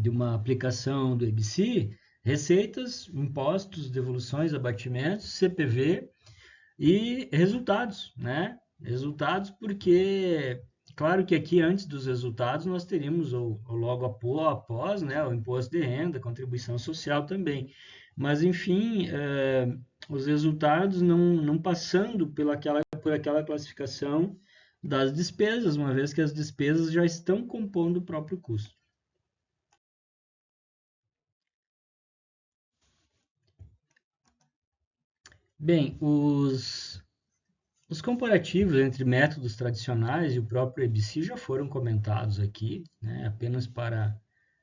uma aplicação do EBC, receitas, impostos, devoluções, abatimentos, CPV e resultados, né? Resultados porque, claro que aqui antes dos resultados nós teríamos ou logo após, né, o imposto de renda, contribuição social também. Mas, enfim, os resultados não passando por aquela classificação das despesas, uma vez que as despesas já estão compondo o próprio custo. Bem, os comparativos entre métodos tradicionais e o próprio EBC já foram comentados aqui, né, apenas para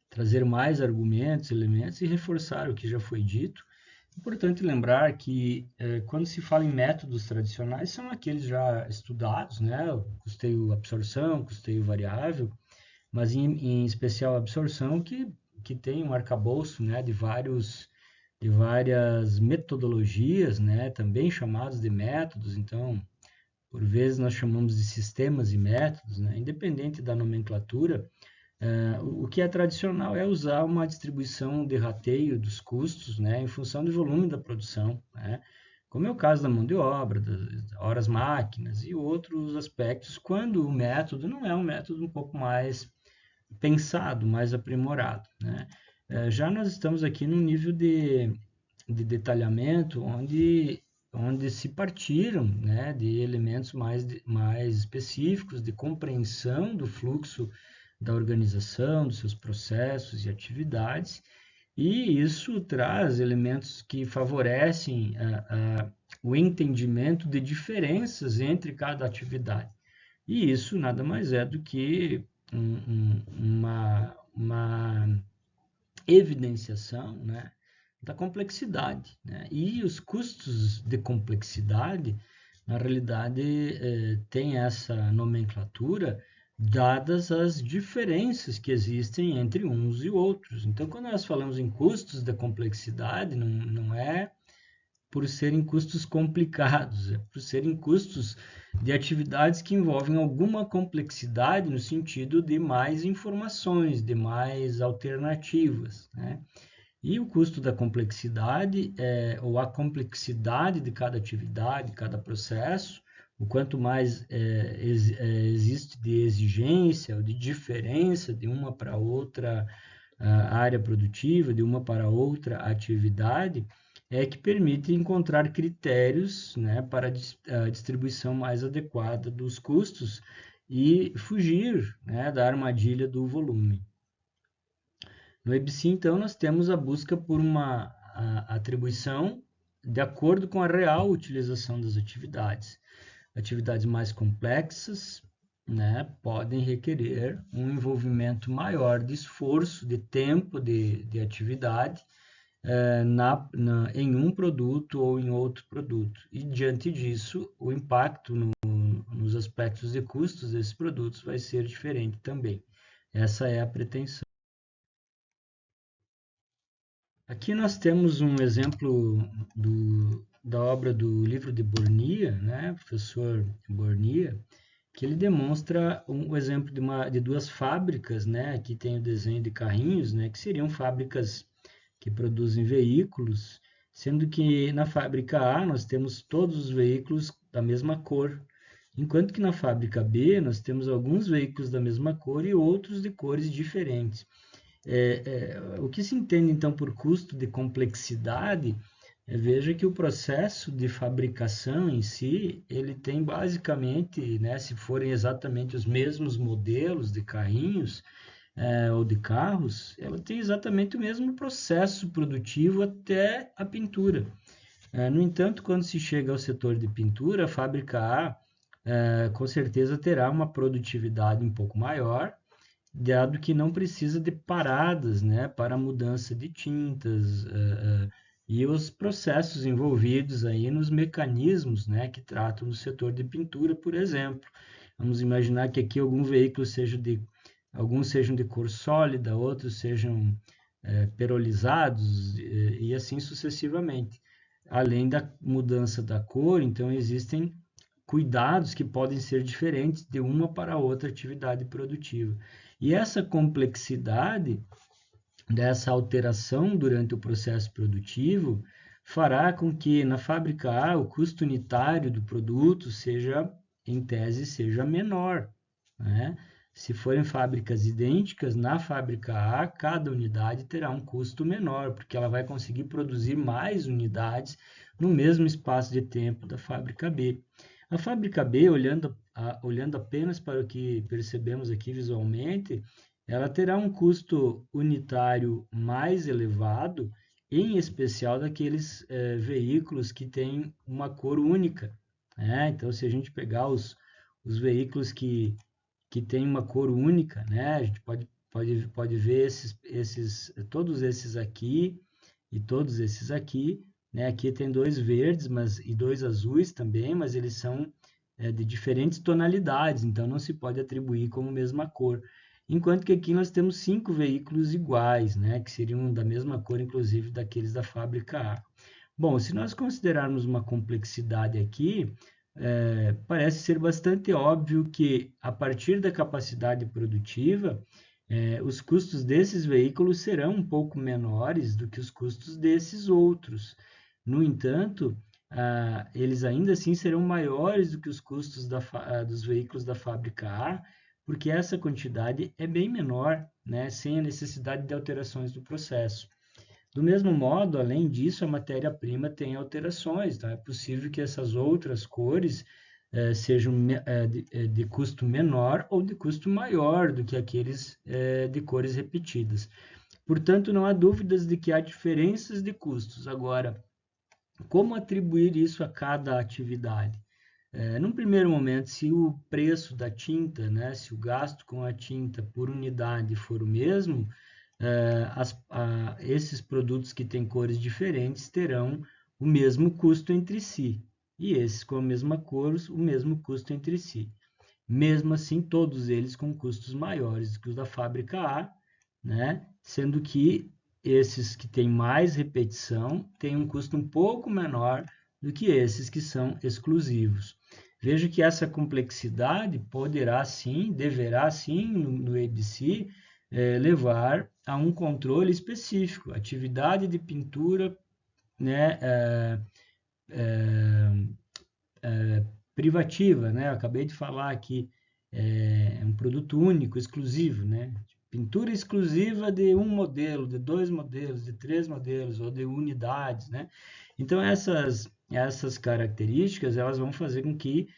trazer mais argumentos, elementos e reforçar o que já foi dito. Importante lembrar que quando se fala em métodos tradicionais, são aqueles já estudados, né? O custeio absorção, custeio variável, mas em especial a absorção, que tem um arcabouço, né, de várias metodologias, né, também chamados de métodos. Então, por vezes nós chamamos de sistemas e métodos, né, independente da nomenclatura. O que é tradicional é usar uma distribuição de rateio dos custos, né, em função do volume da produção, né, como é o caso da mão de obra, das horas máquinas e outros aspectos, quando o método não é um método um pouco mais pensado, mais aprimorado, né? Já nós estamos aqui num nível de detalhamento onde se partiram, né, de elementos mais específicos de compreensão do fluxo da organização, dos seus processos e atividades, e isso traz elementos que favorecem o entendimento de diferenças entre cada atividade. E isso nada mais é do que uma evidenciação, né, da complexidade, né? E os custos de complexidade, na realidade, tem essa nomenclatura dadas as diferenças que existem entre uns e outros. Então, quando nós falamos em custos de complexidade, não é por serem custos complicados, é por serem custos de atividades que envolvem alguma complexidade no sentido de mais informações, de mais alternativas, né? E o custo da complexidade, ou a complexidade de cada atividade, cada processo, o quanto mais existe de exigência ou de diferença de uma para outra área produtiva, de uma para outra atividade, é que permite encontrar critérios, né, para a distribuição mais adequada dos custos e fugir, né, da armadilha do volume. No EBC, então, nós temos a busca por uma atribuição de acordo com a real utilização das atividades. Atividades mais complexas, né, podem requerer um envolvimento maior de esforço, de tempo de atividade em um produto ou em outro produto. E, diante disso, o impacto nos aspectos de custos desses produtos vai ser diferente também. Essa é a pretensão. Aqui nós temos um exemplo da obra do livro de Bornia, né, professor Bornia, que ele demonstra um exemplo de duas fábricas, né, aqui tem o desenho de carrinhos, né, que seriam fábricas que produzem veículos, sendo que na fábrica A nós temos todos os veículos da mesma cor, enquanto que na fábrica B nós temos alguns veículos da mesma cor e outros de cores diferentes. O que se entende então por custo de complexidade, veja que o processo de fabricação em si, ele tem basicamente, né, se forem exatamente os mesmos modelos de carrinhos ou de carros, ela tem exatamente o mesmo processo produtivo até a pintura. No entanto, quando se chega ao setor de pintura, a fábrica A com certeza terá uma produtividade um pouco maior, dado que não precisa de paradas, né, para mudança de tintas e os processos envolvidos aí nos mecanismos, né, que tratam do setor de pintura, por exemplo. Vamos imaginar que aqui alguns sejam de cor sólida, outros sejam perolizados e assim sucessivamente. Além da mudança da cor, então existem cuidados que podem ser diferentes de uma para outra atividade produtiva. E essa complexidade dessa alteração durante o processo produtivo fará com que na fábrica A o custo unitário do produto seja, em tese, seja menor, né? Se forem fábricas idênticas, na fábrica A, cada unidade terá um custo menor, porque ela vai conseguir produzir mais unidades no mesmo espaço de tempo da fábrica B. A fábrica B, olhando apenas para o que percebemos aqui visualmente, ela terá um custo unitário mais elevado, em especial daqueles veículos que têm uma cor única. Né? Então, se a gente pegar os veículos que têm uma cor única, né? A gente pode ver todos esses aqui e todos esses aqui, né? Aqui tem dois verdes e dois azuis também, mas eles são de diferentes tonalidades, então não se pode atribuir como mesma cor. enquanto que aqui nós temos 5 veículos iguais, né, que seriam da mesma cor, inclusive daqueles da fábrica A. Bom, se nós considerarmos uma complexidade aqui, parece ser bastante óbvio que, a partir da capacidade produtiva, os custos desses veículos serão um pouco menores do que os custos desses outros. No entanto, eles ainda assim serão maiores do que os custos dos veículos da fábrica A, porque essa quantidade é bem menor, né, sem a necessidade de alterações do processo. Do mesmo modo, além disso, a matéria-prima tem alterações, então é possível que essas outras cores sejam de custo menor ou de custo maior do que aqueles de cores repetidas. Portanto, não há dúvidas de que há diferenças de custos. Agora, como atribuir isso a cada atividade? Num primeiro momento, se o preço da tinta, né, se o gasto com a tinta por unidade for o mesmo, esses produtos que têm cores diferentes terão o mesmo custo entre si, e esses com a mesma cor, o mesmo custo entre si. Mesmo assim, todos eles com custos maiores do que os da fábrica A, né? Sendo que esses que têm mais repetição têm um custo um pouco menor do que esses que são exclusivos. Veja que essa complexidade poderá sim, deverá sim, no ABC, levar a um controle específico, atividade de pintura, né, privativa, né? Eu acabei de falar aqui, é um produto único, exclusivo, né? Pintura exclusiva de um modelo, de 2 modelos, de 3 modelos ou de unidades, né? Então essas características elas vão fazer com que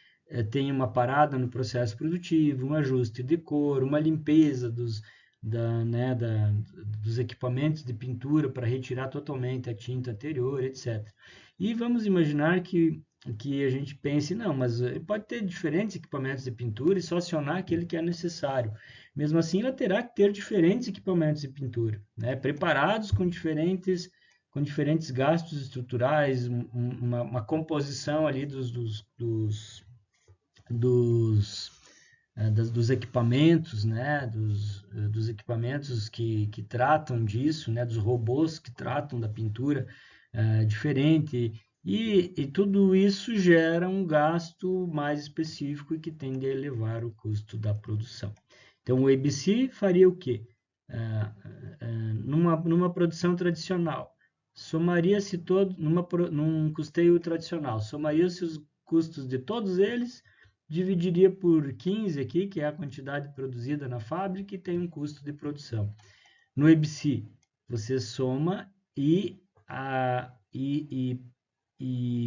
tenha uma parada no processo produtivo, um ajuste de cor, uma limpeza dos equipamentos de pintura para retirar totalmente a tinta anterior, etc. E vamos imaginar que a gente pense, não, mas pode ter diferentes equipamentos de pintura e só acionar aquele que é necessário. Mesmo assim, ela terá que ter diferentes equipamentos de pintura, né? Preparados com diferentes gastos estruturais, uma composição ali dos equipamentos, né? Dos equipamentos que tratam disso, né? Dos robôs que tratam da pintura diferente. E tudo isso gera um gasto mais específico e que tende a elevar o custo da produção. Então, o ABC faria o quê? Numa produção tradicional, somaria-se todo, num custeio tradicional, somaria-se os custos de todos eles, dividiria por 15 aqui, que é a quantidade produzida na fábrica, e tem um custo de produção. No ABC, você soma e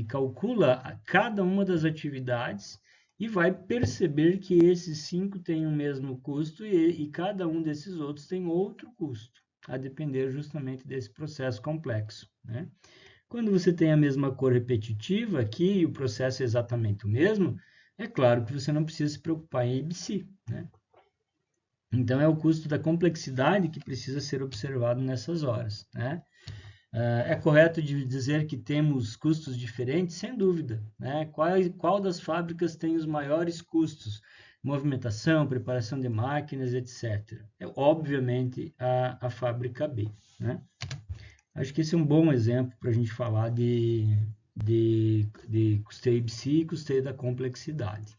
calcula cada uma das atividades e vai perceber que esses 5 têm o mesmo custo e cada um desses outros tem outro custo, a depender justamente desse processo complexo, né? Quando você tem a mesma cor repetitiva aqui e o processo é exatamente o mesmo, é claro que você não precisa se preocupar em ABC, né? Então, é o custo da complexidade que precisa ser observado nessas horas, né? É correto dizer que temos custos diferentes? Sem dúvida, né? Qual das fábricas tem os maiores custos? Movimentação, preparação de máquinas, etc. É, obviamente, a fábrica B, né? Acho que esse é um bom exemplo para a gente falar de custeio ABC e custeio da complexidade.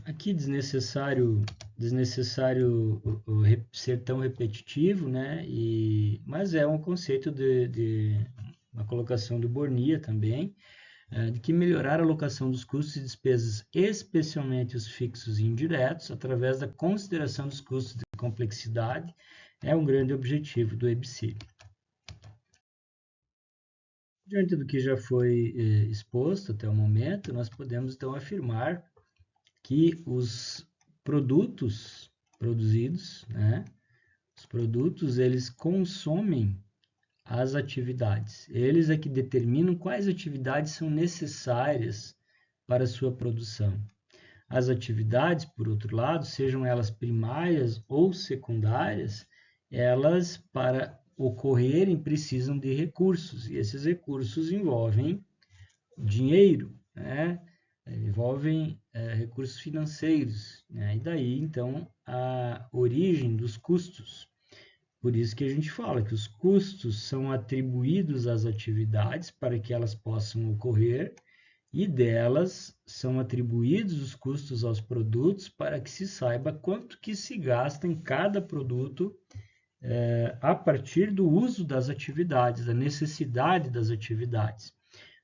Aqui desnecessário ser tão repetitivo, né? Mas é um conceito de uma colocação do Bornia também. de que melhorar a alocação dos custos e despesas, especialmente os fixos e indiretos, através da consideração dos custos de complexidade, é um grande objetivo do EBC. Diante do que já foi exposto até o momento, nós podemos então afirmar que os produtos produzidos, os produtos, eles consomem as atividades. Eles é que determinam quais atividades são necessárias para a sua produção. As atividades, por outro lado, sejam elas primárias ou secundárias, elas, para ocorrerem, precisam de recursos, e esses recursos envolvem dinheiro, envolvem recursos financeiros, e daí, então, a origem dos custos. Por isso que a gente fala que os custos são atribuídos às atividades para que elas possam ocorrer, e delas são atribuídos os custos aos produtos para que se saiba quanto que se gasta em cada produto a partir do uso das atividades, da necessidade das atividades.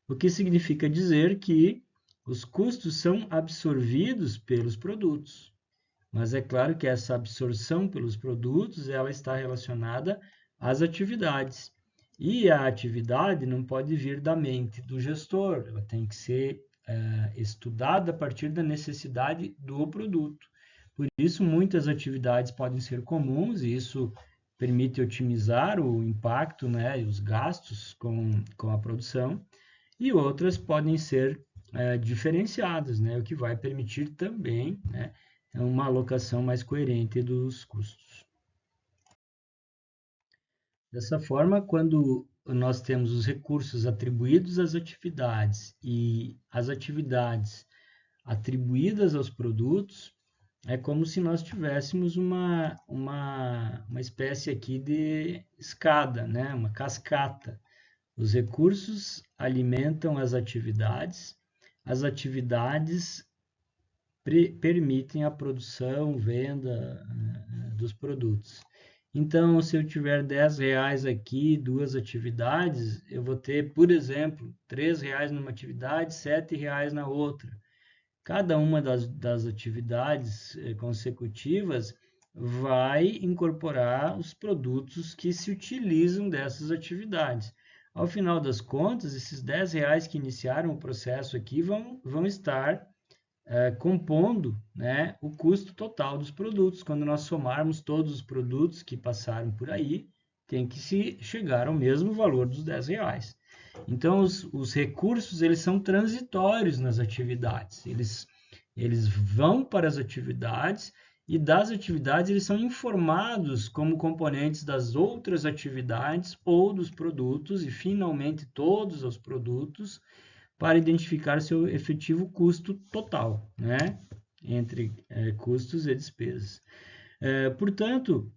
O que significa dizer que os custos são absorvidos pelos produtos. Mas é claro que essa absorção pelos produtos, ela está relacionada às atividades. E a atividade não pode vir da mente do gestor, ela tem que ser estudada a partir da necessidade do produto. Por isso, muitas atividades podem ser comuns, e isso permite otimizar o impacto, e os gastos com a produção, e outras podem ser diferenciadas, o que vai permitir também uma alocação mais coerente dos custos. Dessa forma, quando nós temos os recursos atribuídos às atividades e as atividades atribuídas aos produtos, é como se nós tivéssemos uma espécie aqui de escada, uma cascata. Os recursos alimentam as atividades permitem a produção, venda dos produtos. Então, se eu tiver R$10 aqui, duas atividades, eu vou ter, por exemplo, R$3 numa atividade, R$7 na outra. Cada uma das atividades consecutivas vai incorporar os produtos que se utilizam dessas atividades. Ao final das contas, esses R$10 que iniciaram o processo aqui vão estar compondo o custo total dos produtos. Quando nós somarmos todos os produtos que passaram por aí, tem que se chegar ao mesmo valor dos R$10. Então, os recursos, eles são transitórios nas atividades. Eles vão para as atividades, e das atividades eles são informados como componentes das outras atividades ou dos produtos, e finalmente todos os produtos, para identificar seu efetivo custo total, entre custos e despesas. Portanto,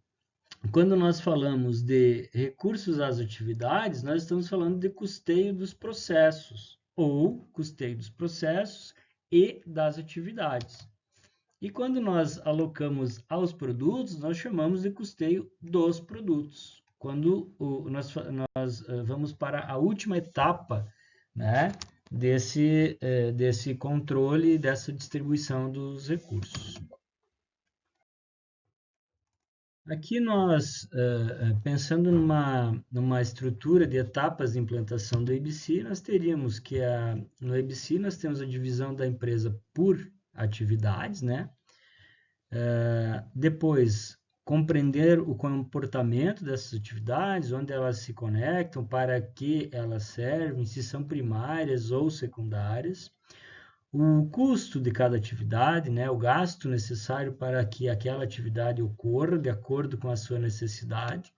quando nós falamos de recursos às atividades, nós estamos falando de custeio dos processos, ou custeio dos processos e das atividades. E quando nós alocamos aos produtos, nós chamamos de custeio dos produtos. Quando nós vamos para a última etapa, desse controle, dessa distribuição dos recursos. Aqui nós, pensando numa estrutura de etapas de implantação do EBC, nós teríamos que no EBC nós temos a divisão da empresa por atividades, depois, compreender o comportamento dessas atividades, onde elas se conectam, para que elas servem, se são primárias ou secundárias. O custo de cada atividade, o gasto necessário para que aquela atividade ocorra de acordo com a sua necessidade.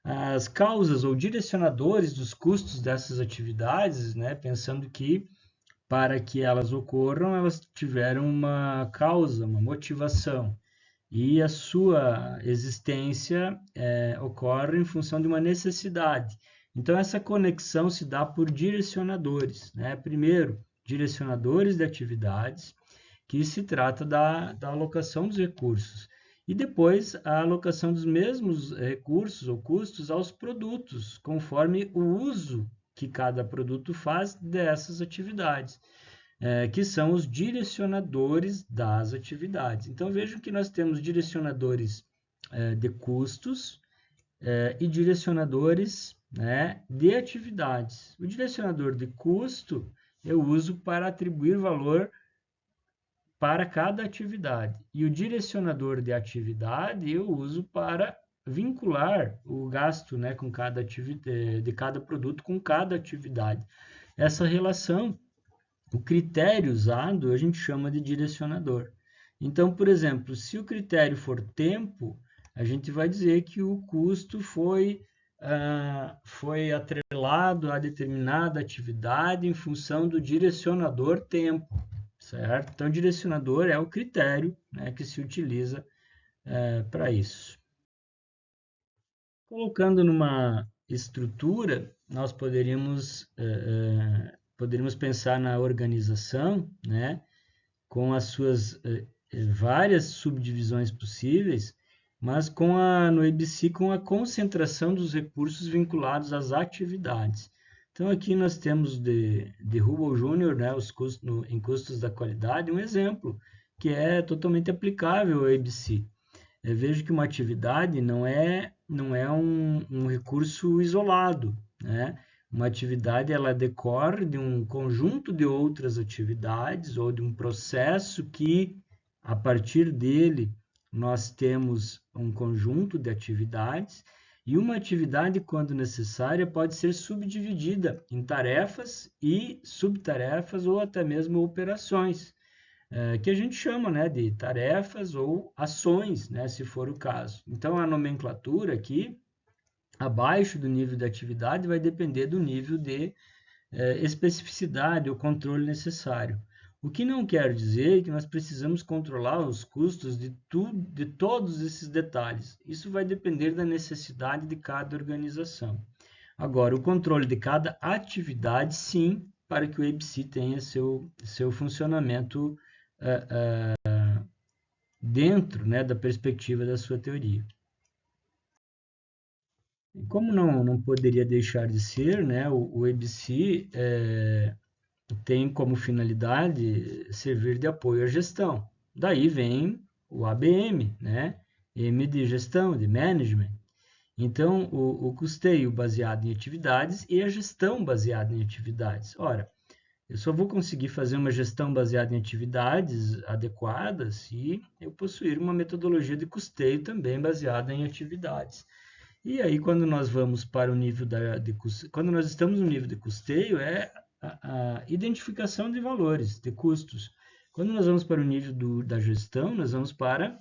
As causas ou direcionadores dos custos dessas atividades, pensando que para que elas ocorram, elas tiveram uma causa, uma motivação, e a sua existência ocorre em função de uma necessidade. Então, essa conexão se dá por direcionadores. Primeiro, direcionadores de atividades, que se trata da alocação dos recursos. E depois, a alocação dos mesmos recursos ou custos aos produtos, conforme o uso que cada produto faz dessas atividades, que são os direcionadores das atividades. Então, vejam que nós temos direcionadores de custos e direcionadores, né, de atividades. O direcionador de custo eu uso para atribuir valor para cada atividade. E o direcionador de atividade eu uso para vincular o gasto, né, com cada de cada produto com cada atividade. Essa relação, o critério usado, a gente chama de direcionador. Então, por exemplo, se o critério for tempo, a gente vai dizer que o custo foi atrelado a determinada atividade em função do direcionador tempo, certo? Então, direcionador é o critério, né, que se utiliza para isso. Colocando numa estrutura, nós poderíamos pensar na organização, né, com as suas várias subdivisões possíveis, mas no ABC com a concentração dos recursos vinculados às atividades. Então, aqui nós temos de Hubble Jr., né, em custos da qualidade, um exemplo que é totalmente aplicável ao ABC. Vejo que uma atividade não é um recurso isolado, né? Uma atividade ela decorre de um conjunto de outras atividades ou de um processo que, a partir dele, nós temos um conjunto de atividades e uma atividade, quando necessária, pode ser subdividida em tarefas e subtarefas ou até mesmo operações, que a gente chama, né, de tarefas ou ações, né, se for o caso. Então, a nomenclatura aqui, abaixo do nível de atividade, vai depender do nível de especificidade ou controle necessário. O que não quer dizer que nós precisamos controlar os custos de todos esses detalhes. Isso vai depender da necessidade de cada organização. Agora, o controle de cada atividade, sim, para que o ABC tenha seu funcionamento dentro, né, da perspectiva da sua teoria. Como não poderia deixar de ser, né, o ABC tem como finalidade servir de apoio à gestão. Daí vem o ABM, né, M de gestão, de management. Então, o custeio baseado em atividades e a gestão baseada em atividades. Ora, eu só vou conseguir fazer uma gestão baseada em atividades adequadas se eu possuir uma metodologia de custeio também baseada em atividades. E aí, quando nós vamos para o nível quando nós estamos no nível de custeio, é a identificação de valores, de custos. Quando nós vamos para o nível da gestão, nós vamos para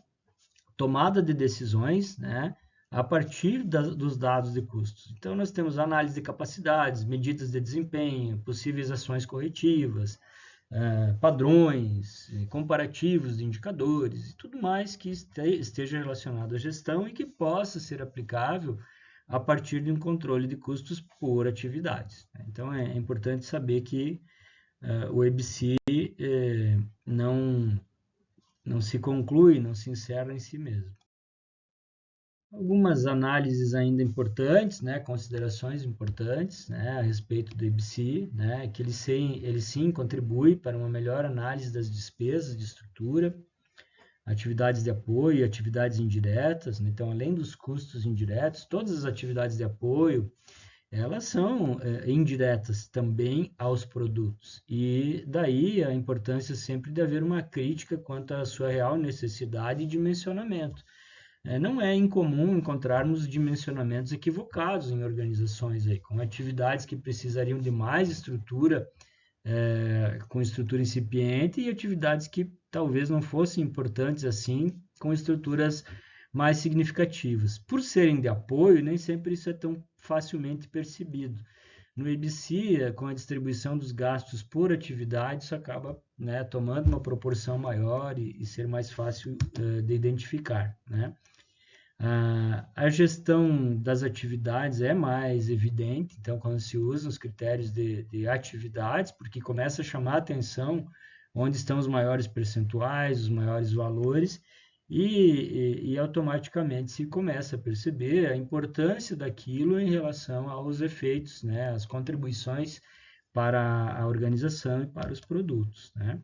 tomada de decisões, né, a partir dos dados de custos. Então, nós temos análise de capacidades, medidas de desempenho, possíveis ações corretivas, padrões, comparativos de indicadores e tudo mais que esteja relacionado à gestão e que possa ser aplicável a partir de um controle de custos por atividades. Então, é importante saber que o ABC não se conclui, não se encerra em si mesmo. Algumas análises ainda importantes, né, considerações importantes, né, a respeito do ABC, né, que ele sim contribui para uma melhor análise das despesas de estrutura, atividades de apoio e atividades indiretas. Então, além dos custos indiretos, todas as atividades de apoio, elas são indiretas também aos produtos. E daí a importância sempre de haver uma crítica quanto à sua real necessidade e dimensionamento. Não é incomum encontrarmos dimensionamentos equivocados em organizações, com atividades que precisariam de mais estrutura, com estrutura incipiente, e atividades que talvez não fossem importantes assim, com estruturas mais significativas. Por serem de apoio, nem sempre isso é tão facilmente percebido. No ABC, com a distribuição dos gastos por atividade, isso acaba, né, tomando uma proporção maior e ser mais fácil de identificar, né? A gestão das atividades é mais evidente, então, quando se usa os critérios de atividades, porque começa a chamar a atenção onde estão os maiores percentuais, os maiores valores, e automaticamente se começa a perceber a importância daquilo em relação aos efeitos, né, as contribuições para a organização e para os produtos, né?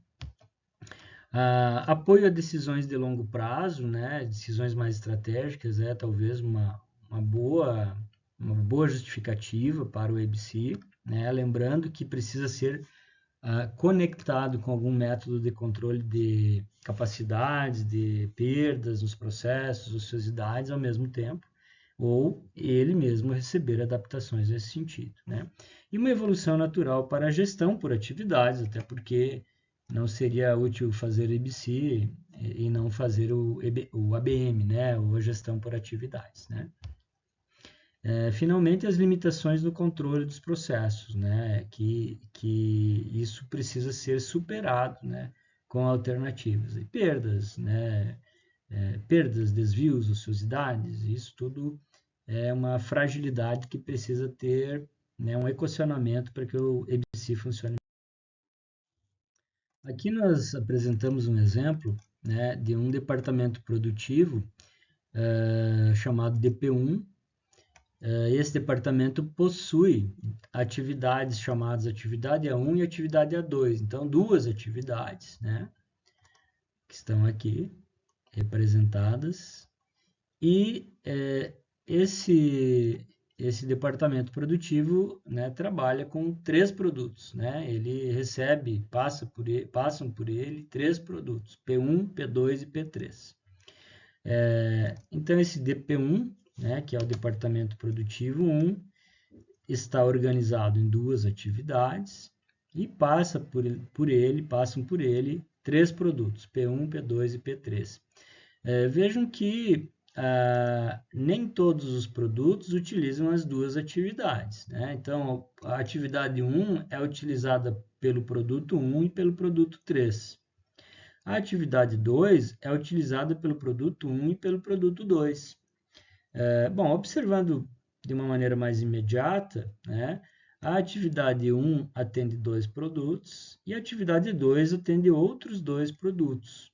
Apoio a decisões de longo prazo, né, decisões mais estratégicas, é talvez uma boa justificativa para o EBC, né, lembrando que precisa ser conectado com algum método de controle de capacidades, de perdas nos processos, ociosidades ao mesmo tempo, ou ele mesmo receber adaptações nesse sentido, né? E uma evolução natural para a gestão por atividades, até porque não seria útil fazer EBC e não fazer o ABM, né? Ou a gestão por atividades, né? Finalmente, as limitações no controle dos processos, né? Que isso precisa ser superado, né? Com alternativas. E perdas, né? Perdas, desvios, ociosidades, isso tudo é uma fragilidade que precisa ter, né, um equacionamento para que o EBC funcione. Aqui nós apresentamos um exemplo, né, de um departamento produtivo chamado DP1. Esse departamento possui atividades chamadas atividade A1 e atividade A2. Então, duas atividades, né, que estão aqui representadas. E esse departamento produtivo, né, trabalha com 3 produtos, né? Ele recebe, passam por ele 3 produtos, P1, P2 e P3. Então, esse DP1, né, que é o departamento produtivo 1, está organizado em 2 atividades e passam por ele 3 produtos, P1, P2 e P3. Vejam que nem todos os produtos utilizam as duas atividades, né? Então, a atividade 1 é utilizada pelo produto 1 e pelo produto 3. A atividade 2 é utilizada pelo produto 1 e pelo produto 2. Bom, observando de uma maneira mais imediata, né, a atividade 1 atende 2 produtos e a atividade 2 atende outros 2 produtos.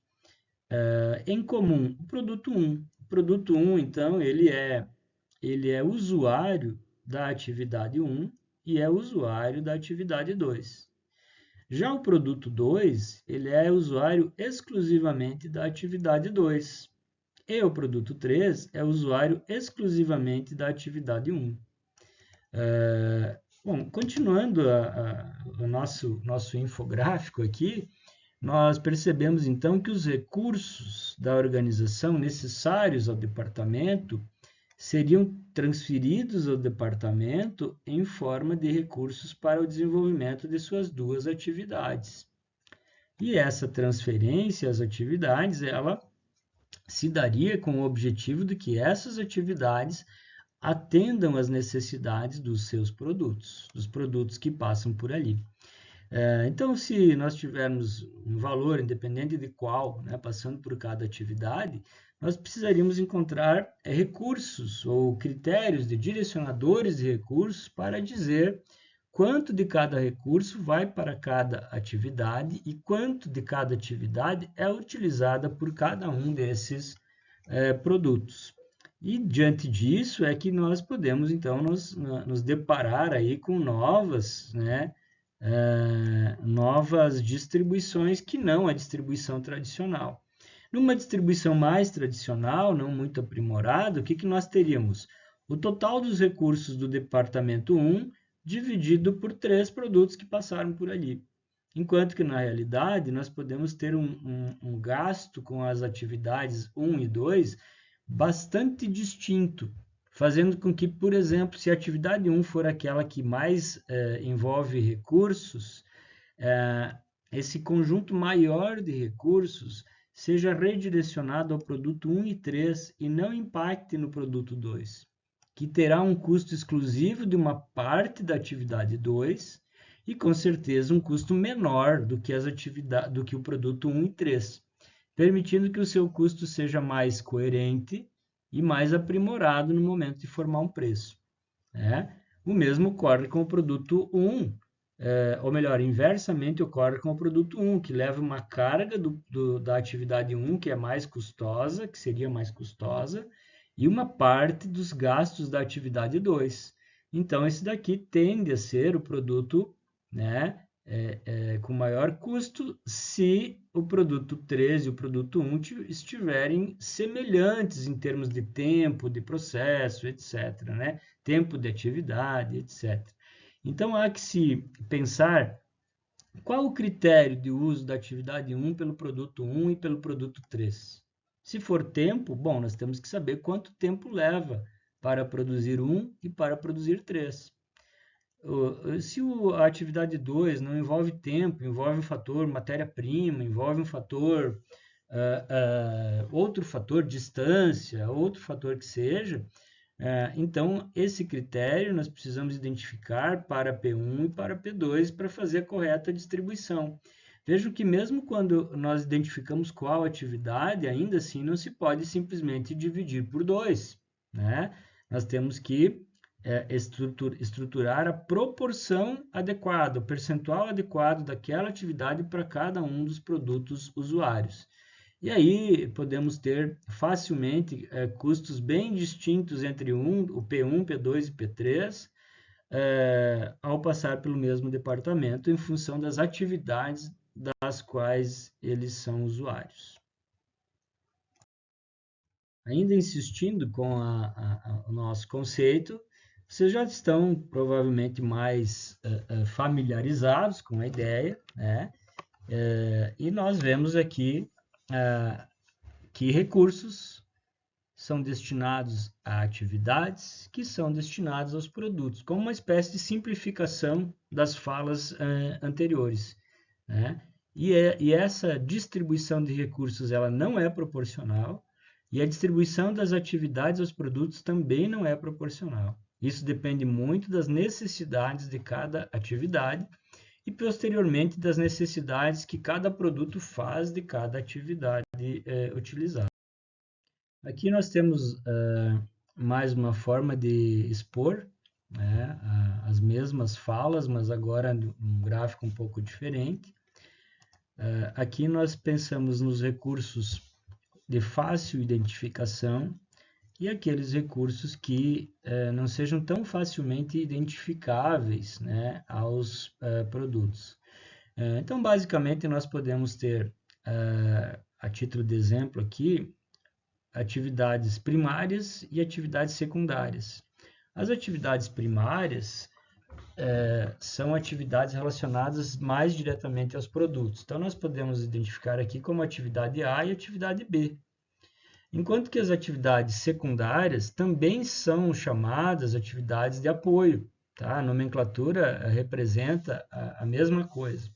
Em comum, o produto 1. O produto 1, então, ele é usuário da atividade 1 e é usuário da atividade 2. Já o produto 2, ele é usuário exclusivamente da atividade 2. E o produto 3 é usuário exclusivamente da atividade 1. Bom, continuando o nosso infográfico aqui, nós percebemos então que os recursos da organização necessários ao departamento seriam transferidos ao departamento em forma de recursos para o desenvolvimento de suas duas atividades. E essa transferência às atividades, ela se daria com o objetivo de que essas atividades atendam às necessidades dos seus produtos, dos produtos que passam por ali. Então, se nós tivermos um valor, independente de qual, né, passando por cada atividade, nós precisaríamos encontrar recursos ou critérios de direcionadores de recursos para dizer quanto de cada recurso vai para cada atividade e quanto de cada atividade é utilizada por cada um desses produtos. E diante disso é que nós podemos então nos deparar aí com novas, né, novas distribuições que não a distribuição tradicional. Numa distribuição mais tradicional, não muito aprimorada, o que nós teríamos? O total dos recursos do departamento 1 dividido por 3 produtos que passaram por ali. Enquanto que, na realidade, nós podemos ter um gasto com as atividades 1 e 2 bastante distinto, fazendo com que, por exemplo, se a atividade 1 for aquela que mais envolve recursos, esse conjunto maior de recursos seja redirecionado ao produto 1 e 3 e não impacte no produto 2, que terá um custo exclusivo de uma parte da atividade 2 e, com certeza, um custo menor do que o produto 1 e 3, permitindo que o seu custo seja mais coerente e mais aprimorado no momento de formar um preço. O mesmo ocorre com o produto 1, ou melhor, inversamente ocorre com o produto 1, que leva uma carga da atividade 1, que é mais custosa, que seria mais custosa, e uma parte dos gastos da atividade 2. Então, esse daqui tende a ser o produto, né, com maior custo se o produto 3 e o produto 1 estiverem semelhantes em termos de tempo, de processo, etc., né? Tempo de atividade, etc. Então, há que se pensar qual o critério de uso da atividade 1 pelo produto 1 e pelo produto 3. Se for tempo, bom, nós temos que saber quanto tempo leva para produzir 1 e para produzir 3. Se a atividade 2 não envolve tempo, envolve um fator matéria-prima, envolve um fator, outro fator, distância, outro fator que seja, então, esse critério nós precisamos identificar para P1 e para P2 para fazer a correta distribuição. Vejam que mesmo quando nós identificamos qual atividade, ainda assim não se pode simplesmente dividir por 2, né? Nós temos que estruturar a proporção adequada, o percentual adequado daquela atividade para cada um dos produtos usuários. E aí podemos ter facilmente custos bem distintos entre o P1, P2 e P3, ao passar pelo mesmo departamento, em função das atividades das quais eles são usuários. Ainda insistindo com o nosso conceito, vocês já estão provavelmente mais familiarizados com a ideia, né? E nós vemos aqui que recursos são destinados a atividades que são destinados aos produtos, como uma espécie de simplificação das falas anteriores, né? E essa distribuição de recursos ela não é proporcional, e a distribuição das atividades aos produtos também não é proporcional. Isso depende muito das necessidades de cada atividade e, posteriormente, das necessidades que cada produto faz de cada atividade utilizada. Aqui nós temos mais uma forma de expor, né, as mesmas falas, mas agora um gráfico um pouco diferente. Aqui nós pensamos nos recursos de fácil identificação e aqueles recursos que não sejam tão facilmente identificáveis, né, aos produtos. Então, basicamente, nós podemos ter, a título de exemplo aqui, atividades primárias e atividades secundárias. As atividades primárias são atividades relacionadas mais diretamente aos produtos. Então, nós podemos identificar aqui como atividade A e atividade B. Enquanto que as atividades secundárias também são chamadas atividades de apoio. Tá? A nomenclatura representa a mesma coisa.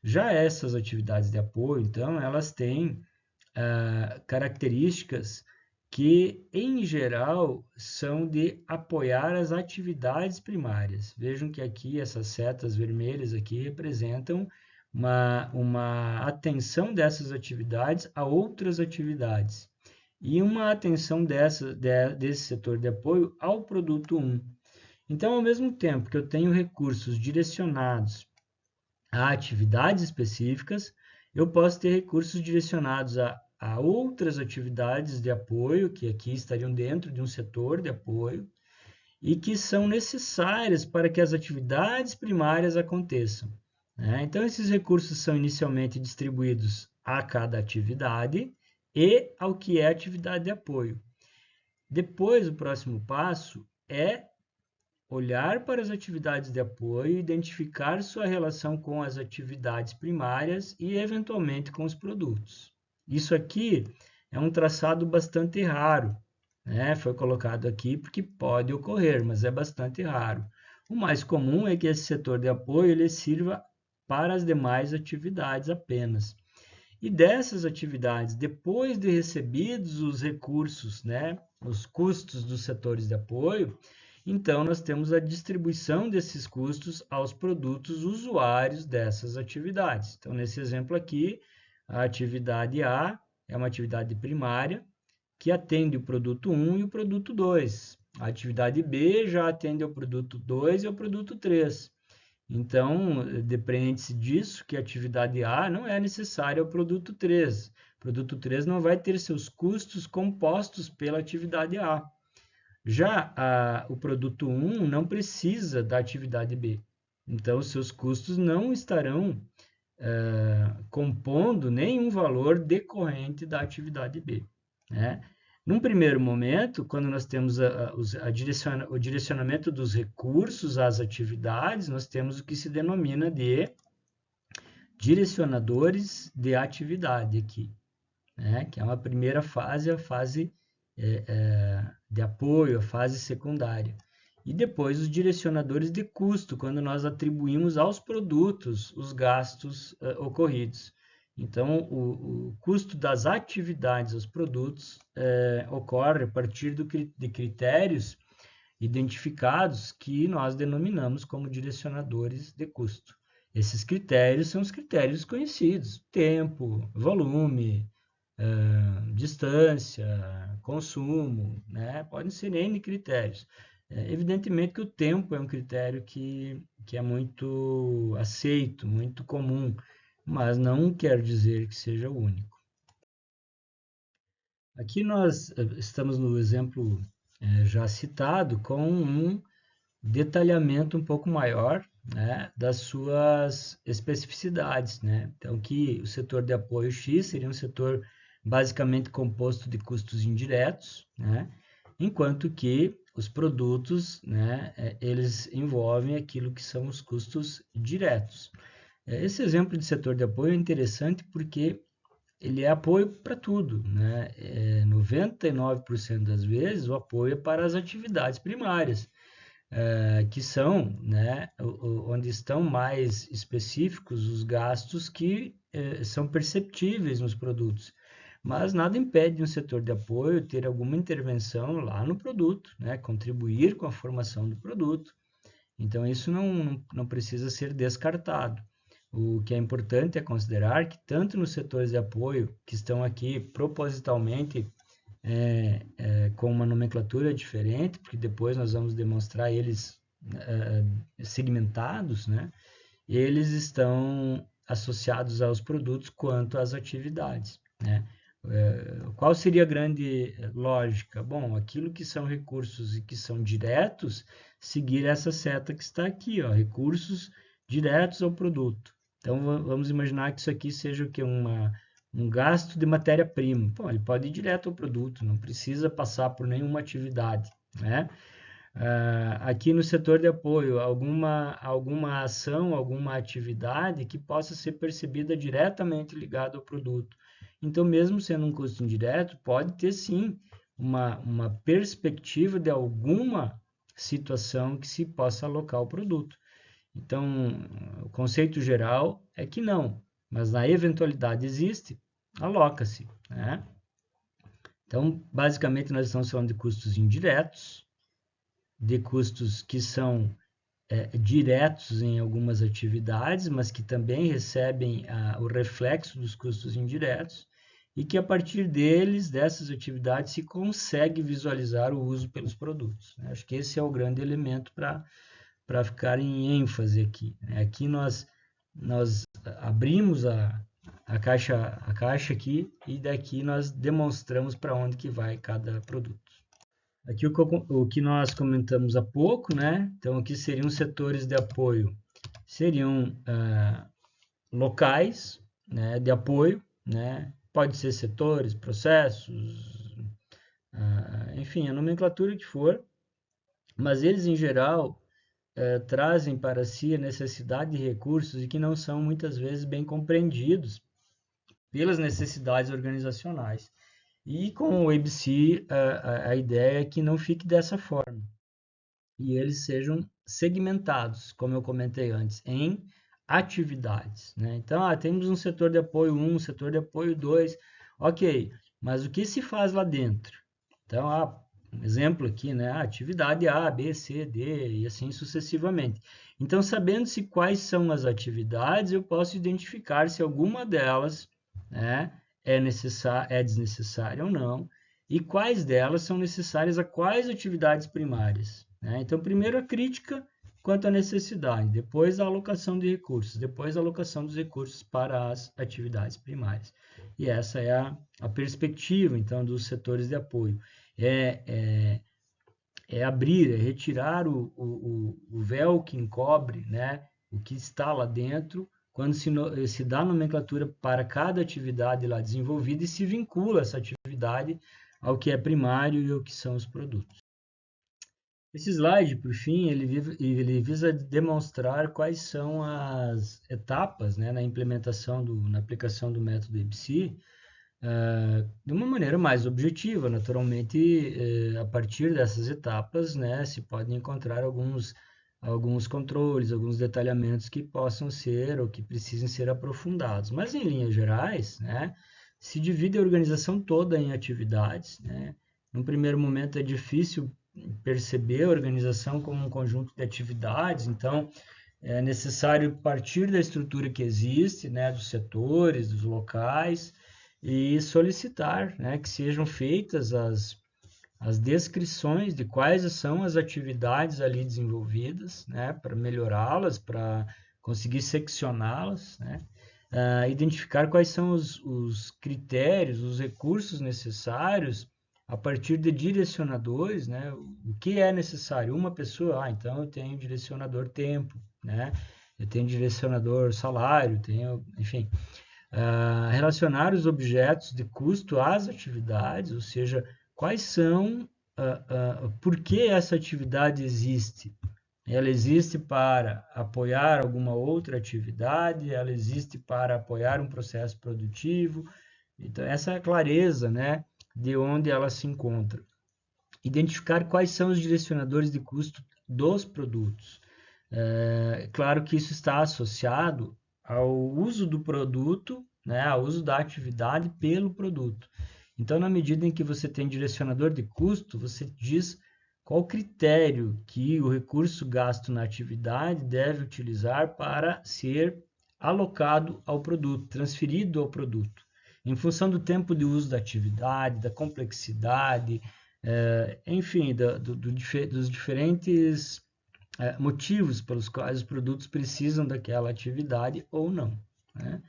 Já essas atividades de apoio, então, elas têm características que, em geral, são de apoiar as atividades primárias. Vejam que aqui essas setas vermelhas aqui representam uma atenção dessas atividades a outras atividades e uma atenção desse setor de apoio ao produto 1. Então, ao mesmo tempo que eu tenho recursos direcionados a atividades específicas, eu posso ter recursos direcionados a outras atividades de apoio, que aqui estariam dentro de um setor de apoio, e que são necessárias para que as atividades primárias aconteçam, né? Então, esses recursos são inicialmente distribuídos a cada atividade e ao que é atividade de apoio. Depois, o próximo passo é olhar para as atividades de apoio, identificar sua relação com as atividades primárias e, eventualmente, com os produtos. Isso aqui é um traçado bastante raro, né? Foi colocado aqui porque pode ocorrer, mas é bastante raro. O mais comum é que esse setor de apoio ele sirva para as demais atividades apenas. E dessas atividades, depois de recebidos os recursos, né, os custos dos setores de apoio, então nós temos a distribuição desses custos aos produtos usuários dessas atividades. Então, nesse exemplo aqui, a atividade A é uma atividade primária que atende o produto 1 e o produto 2. A atividade B já atende ao produto 2 e ao produto 3. Então, depreende-se disso que a atividade A não é necessária ao produto 3. O produto 3 não vai ter seus custos compostos pela atividade A. Já o produto 1 não precisa da atividade B. Então, seus custos não estarão compondo nenhum valor decorrente da atividade B, né? Num primeiro momento, quando nós temos o direcionamento dos recursos às atividades, nós temos o que se denomina de direcionadores de atividade aqui, né? Que é uma primeira fase, a fase de apoio, a fase secundária. E depois os direcionadores de custo, quando nós atribuímos aos produtos os gastos ocorridos. Então, o custo das atividades aos produtos ocorre a partir de critérios identificados que nós denominamos como direcionadores de custo. Esses critérios são os critérios conhecidos: tempo, volume, distância, consumo, né? Podem ser N critérios. Evidentemente que o tempo é um critério que é muito aceito, muito comum, mas não quer dizer que seja o único. Aqui nós estamos no exemplo já citado com um detalhamento um pouco maior, né, das suas especificidades, né? Então, que o setor de apoio X seria um setor basicamente composto de custos indiretos, né? Enquanto que os produtos, né, eles envolvem aquilo que são os custos diretos. Esse exemplo de setor de apoio é interessante porque ele é apoio para tudo, né? 99% das vezes o apoio é para as atividades primárias, que são, né, onde estão mais específicos os gastos que são perceptíveis nos produtos. Mas nada impede um setor de apoio ter alguma intervenção lá no produto, né, contribuir com a formação do produto. Então, isso não precisa ser descartado. O que é importante é considerar que tanto nos setores de apoio, que estão aqui propositalmente com uma nomenclatura diferente, porque depois nós vamos demonstrar eles segmentados, né? Eles estão associados aos produtos quanto às atividades, né? Qual seria a grande lógica? Bom, aquilo que são recursos e que são diretos, seguir essa seta que está aqui, ó, recursos diretos ao produto. Então, vamos imaginar que isso aqui seja o que? Um gasto de matéria-prima. Ele pode ir direto ao produto, não precisa passar por nenhuma atividade, né? Aqui no setor de apoio, alguma ação, alguma atividade que possa ser percebida diretamente ligada ao produto. Então, mesmo sendo um custo indireto, pode ter sim uma perspectiva de alguma situação que se possa alocar o produto. Então, o conceito geral é que não, mas na eventualidade existe, aloca-se, né? Então, basicamente, nós estamos falando de custos indiretos, de custos que são diretos em algumas atividades, mas que também recebem o reflexo dos custos indiretos, e que a partir deles, dessas atividades, se consegue visualizar o uso pelos produtos. Acho que esse é o grande elemento para ficar em ênfase aqui. Aqui nós abrimos a caixa aqui e daqui nós demonstramos para onde que vai cada produto. Aqui o que nós comentamos há pouco, né? Então, aqui seriam setores de apoio, seriam locais, né, de apoio, né? Pode ser setores, processos, enfim, a nomenclatura que for, mas eles, em geral, trazem para si a necessidade de recursos e que não são muitas vezes bem compreendidos pelas necessidades organizacionais. E com o ABC, a ideia é que não fique dessa forma. E eles sejam segmentados, como eu comentei antes, em atividades, né? Então, temos um setor de apoio 1, um setor de apoio 2, ok, mas o que se faz lá dentro? Então, um exemplo aqui, né? Atividade A, B, C, D e assim sucessivamente. Então, sabendo-se quais são as atividades, eu posso identificar se alguma delas, né, é desnecessária ou não, e quais delas são necessárias a quais atividades primárias, né? Então, primeiro a crítica quanto à necessidade, depois a alocação de recursos, depois a alocação dos recursos para as atividades primárias. E essa é a perspectiva, então, dos setores de apoio. É abrir, é retirar o véu que encobre, né, o que está lá dentro, quando se dá nomenclatura para cada atividade lá desenvolvida e se vincula essa atividade ao que é primário e ao que são os produtos. Esse slide, por fim, ele visa demonstrar quais são as etapas, né, na implementação, na aplicação do método EBC, de uma maneira mais objetiva. Naturalmente, a partir dessas etapas, né, se podem encontrar alguns controles, alguns detalhamentos que possam ser ou que precisem ser aprofundados. Mas, em linhas gerais, né, se divide a organização toda em atividades, né. Num primeiro momento é difícil perceber a organização como um conjunto de atividades, então é necessário partir da estrutura que existe, né, dos setores, dos locais, e solicitar, né, que sejam feitas as descrições de quais são as atividades ali desenvolvidas, né, para melhorá-las, para conseguir seccioná-las, né, identificar quais são os critérios, os recursos necessários a partir de direcionadores, né, o que é necessário. Uma pessoa, então eu tenho direcionador tempo, né, eu tenho direcionador salário, enfim, relacionar os objetos de custo às atividades, ou seja, quais são, por que essa atividade existe. Ela existe para apoiar alguma outra atividade, ela existe para apoiar um processo produtivo. Então, essa é a clareza, né, de onde ela se encontra. Identificar quais são os direcionadores de custo dos produtos. Claro que isso está associado ao uso do produto, né, ao uso da atividade pelo produto. Então, na medida em que você tem direcionador de custo, você diz qual critério que o recurso gasto na atividade deve utilizar para ser alocado ao produto, transferido ao produto, em função do tempo de uso da atividade, da complexidade, enfim, dos diferentes motivos pelos quais os produtos precisam daquela atividade ou não, né?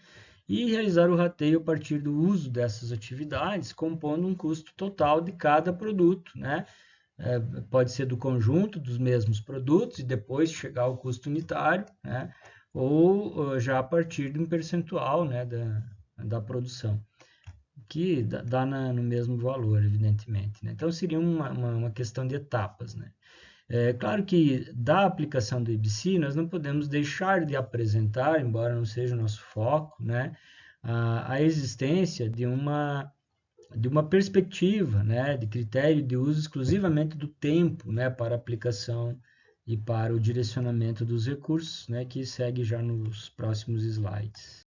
E realizar o rateio a partir do uso dessas atividades, compondo um custo total de cada produto, né? Pode ser do conjunto dos mesmos produtos e depois chegar ao custo unitário, né? Ou já a partir de um percentual, né, da produção, que dá no mesmo valor, evidentemente, né? Então, seria uma questão de etapas, né? É claro que da aplicação do EBC nós não podemos deixar de apresentar, embora não seja o nosso foco, né, a existência de uma perspectiva, né, de critério de uso exclusivamente do tempo, né, para aplicação e para o direcionamento dos recursos, né, que segue já nos próximos slides.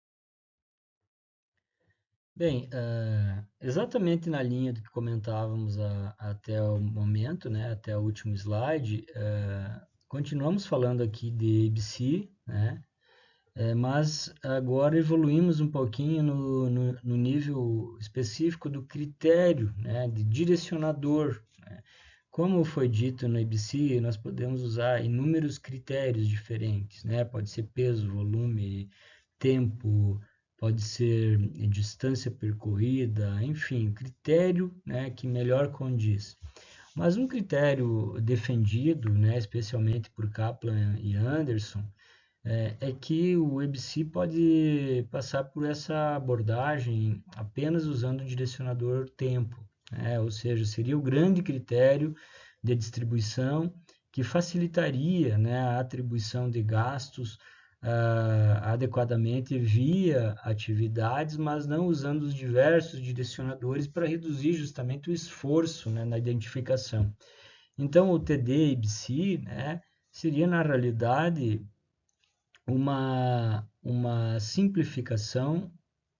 Bem, exatamente na linha do que comentávamos até o momento, né, até o último slide, continuamos falando aqui de ABC, né, mas agora evoluímos um pouquinho no nível específico do critério, né, de direcionador, né. Como foi dito no ABC, nós podemos usar inúmeros critérios diferentes, né, pode ser peso, volume, tempo, pode ser distância percorrida, enfim, critério, né, que melhor condiz. Mas um critério defendido, né, especialmente por Kaplan e Anderson, é que o EBC pode passar por essa abordagem apenas usando o direcionador tempo, né, ou seja, seria o grande critério de distribuição que facilitaria, né, a atribuição de gastos adequadamente via atividades, mas não usando os diversos direcionadores para reduzir justamente o esforço, né, na identificação. Então, o TD-IBC, né, seria, na realidade, uma simplificação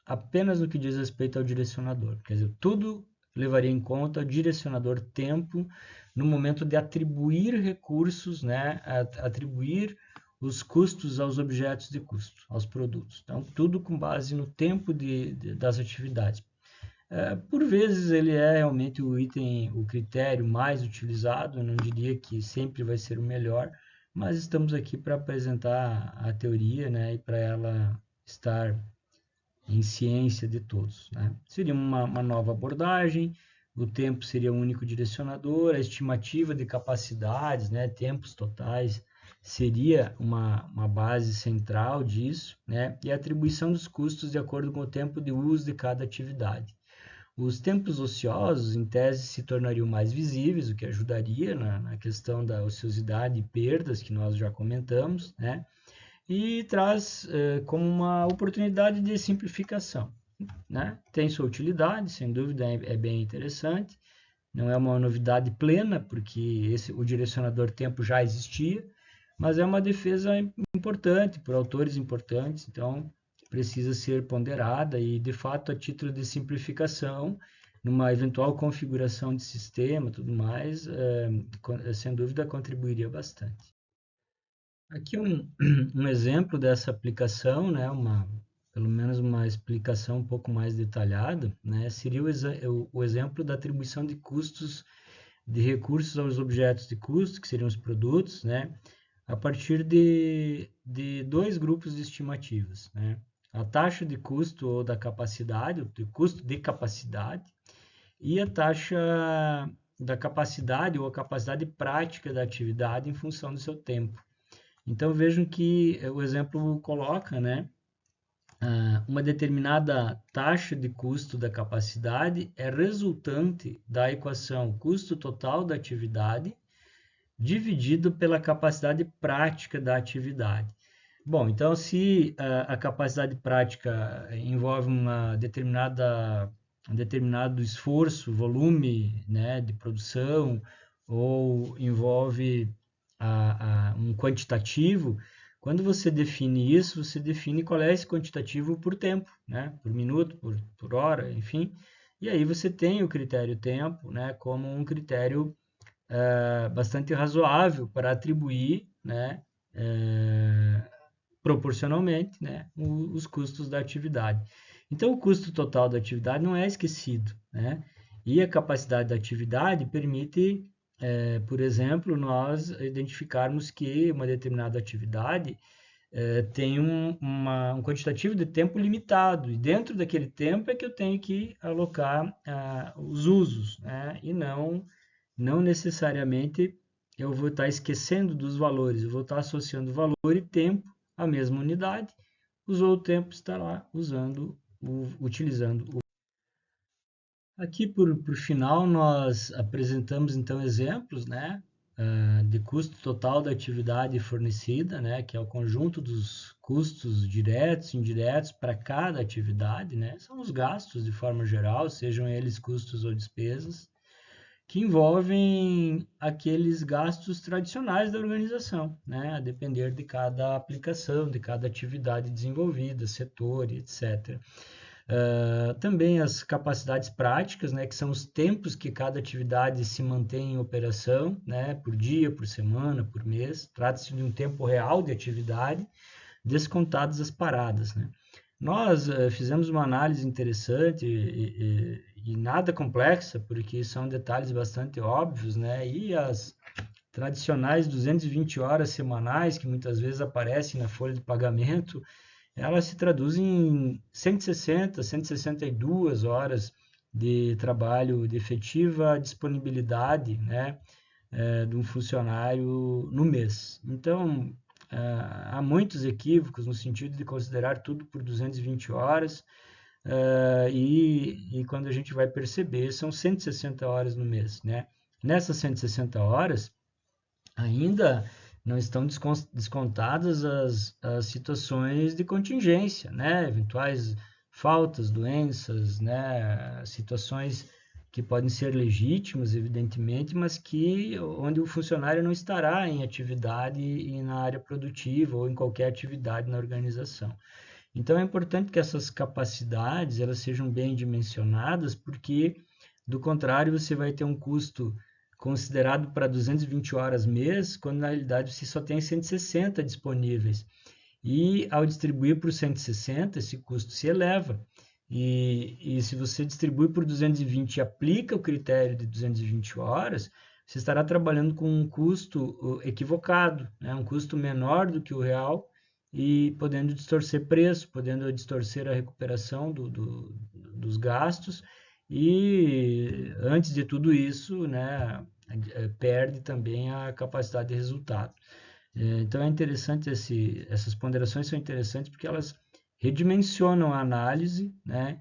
apenas no que diz respeito ao direcionador. Quer dizer, tudo levaria em conta o direcionador tempo no momento de atribuir recursos, né, atribuir os custos aos objetos de custo, aos produtos. Então, tudo com base no tempo das atividades. Por vezes ele é realmente o critério mais utilizado, eu não diria que sempre vai ser o melhor, mas estamos aqui para apresentar a teoria, né, e para ela estar em ciência de todos, né? Seria uma nova abordagem, o tempo seria o único direcionador, a estimativa de capacidades, né, tempos totais, seria uma base central disso, né, e a atribuição dos custos de acordo com o tempo de uso de cada atividade. Os tempos ociosos, em tese, se tornariam mais visíveis, o que ajudaria na questão da ociosidade e perdas que nós já comentamos, né? E traz como uma oportunidade de simplificação, né? Tem sua utilidade, sem dúvida é bem interessante, não é uma novidade plena, porque o direcionador tempo já existia, mas é uma defesa importante, por autores importantes, então precisa ser ponderada e, de fato, a título de simplificação, numa eventual configuração de sistema, tudo mais, sem dúvida contribuiria bastante. Aqui um exemplo dessa aplicação, né, pelo menos uma explicação um pouco mais detalhada, né, seria o exemplo da atribuição de custos de recursos aos objetos de custo, que seriam os produtos, né, a partir de dois grupos de estimativas, né? A taxa de custo ou da capacidade, o custo de capacidade, e a taxa da capacidade ou a capacidade prática da atividade em função do seu tempo. Então vejam que o exemplo coloca, né, uma determinada taxa de custo da capacidade é resultante da equação custo total da atividade dividido pela capacidade prática da atividade. Bom, então se a capacidade prática envolve um determinado esforço, volume, né, de produção, ou envolve um quantitativo, quando você define isso, você define qual é esse quantitativo por tempo, né, por minuto, por hora, enfim, e aí você tem o critério tempo, né, como um critério bastante razoável para atribuir, né, proporcionalmente, né, os custos da atividade. Então, o custo total da atividade não é esquecido, né? E a capacidade da atividade permite, por exemplo, nós identificarmos que uma determinada atividade tem um quantitativo de tempo limitado, e dentro daquele tempo é que eu tenho que alocar os usos, né? E não necessariamente eu vou estar esquecendo dos valores, eu vou estar associando valor e tempo à mesma unidade. Usou o tempo, está lá utilizando. Aqui, por final, nós apresentamos então exemplos, né, de custo total da atividade fornecida, né, que é o conjunto dos custos diretos e indiretos para cada atividade, né, são os gastos de forma geral, sejam eles custos ou despesas, que envolvem aqueles gastos tradicionais da organização, né, a depender de cada aplicação, de cada atividade desenvolvida, setor, etc. Também as capacidades práticas, né, que são os tempos que cada atividade se mantém em operação, né, por dia, por semana, por mês. Trata-se de um tempo real de atividade, descontadas as paradas, né. Nós fizemos uma análise interessante e nada complexa, porque são detalhes bastante óbvios, né? E as tradicionais 220 horas semanais, que muitas vezes aparecem na folha de pagamento, elas se traduzem em 160, 162 horas de trabalho de efetiva disponibilidade, né, de um funcionário no mês. Então, há muitos equívocos no sentido de considerar tudo por 220 horas, e quando a gente vai perceber, são 160 horas no mês, né? Nessas 160 horas, ainda não estão descontadas as situações de contingência, né? Eventuais faltas, doenças, né? Situações que podem ser legítimas, evidentemente, mas onde o funcionário não estará em atividade e na área produtiva ou em qualquer atividade na organização. Então é importante que essas capacidades elas sejam bem dimensionadas, porque do contrário você vai ter um custo considerado para 220 horas mês, quando na realidade você só tem 160 disponíveis. E ao distribuir por 160, esse custo se eleva. E se você distribui por 220 e aplica o critério de 220 horas, você estará trabalhando com um custo equivocado, né? Um custo menor do que o real e podendo distorcer preço, podendo distorcer a recuperação dos gastos e, antes de tudo isso, né, perde também a capacidade de resultado. Então é interessante essas ponderações são interessantes porque elas redimensionam a análise, né,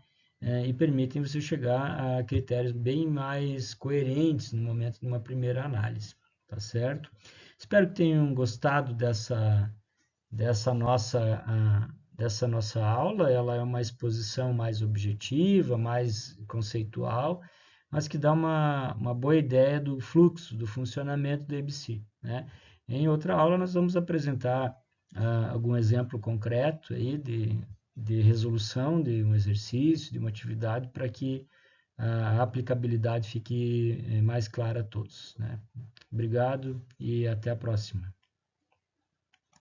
e permitem você chegar a critérios bem mais coerentes no momento de uma primeira análise, tá certo? Espero que tenham gostado dessa nossa aula. Ela é uma exposição mais objetiva, mais conceitual, mas que dá uma boa ideia do fluxo, do funcionamento do ABC, né? Em outra aula, nós vamos apresentar algum exemplo concreto aí de resolução de um exercício, de uma atividade, para que a aplicabilidade fique mais clara a todos, né? Obrigado e até a próxima.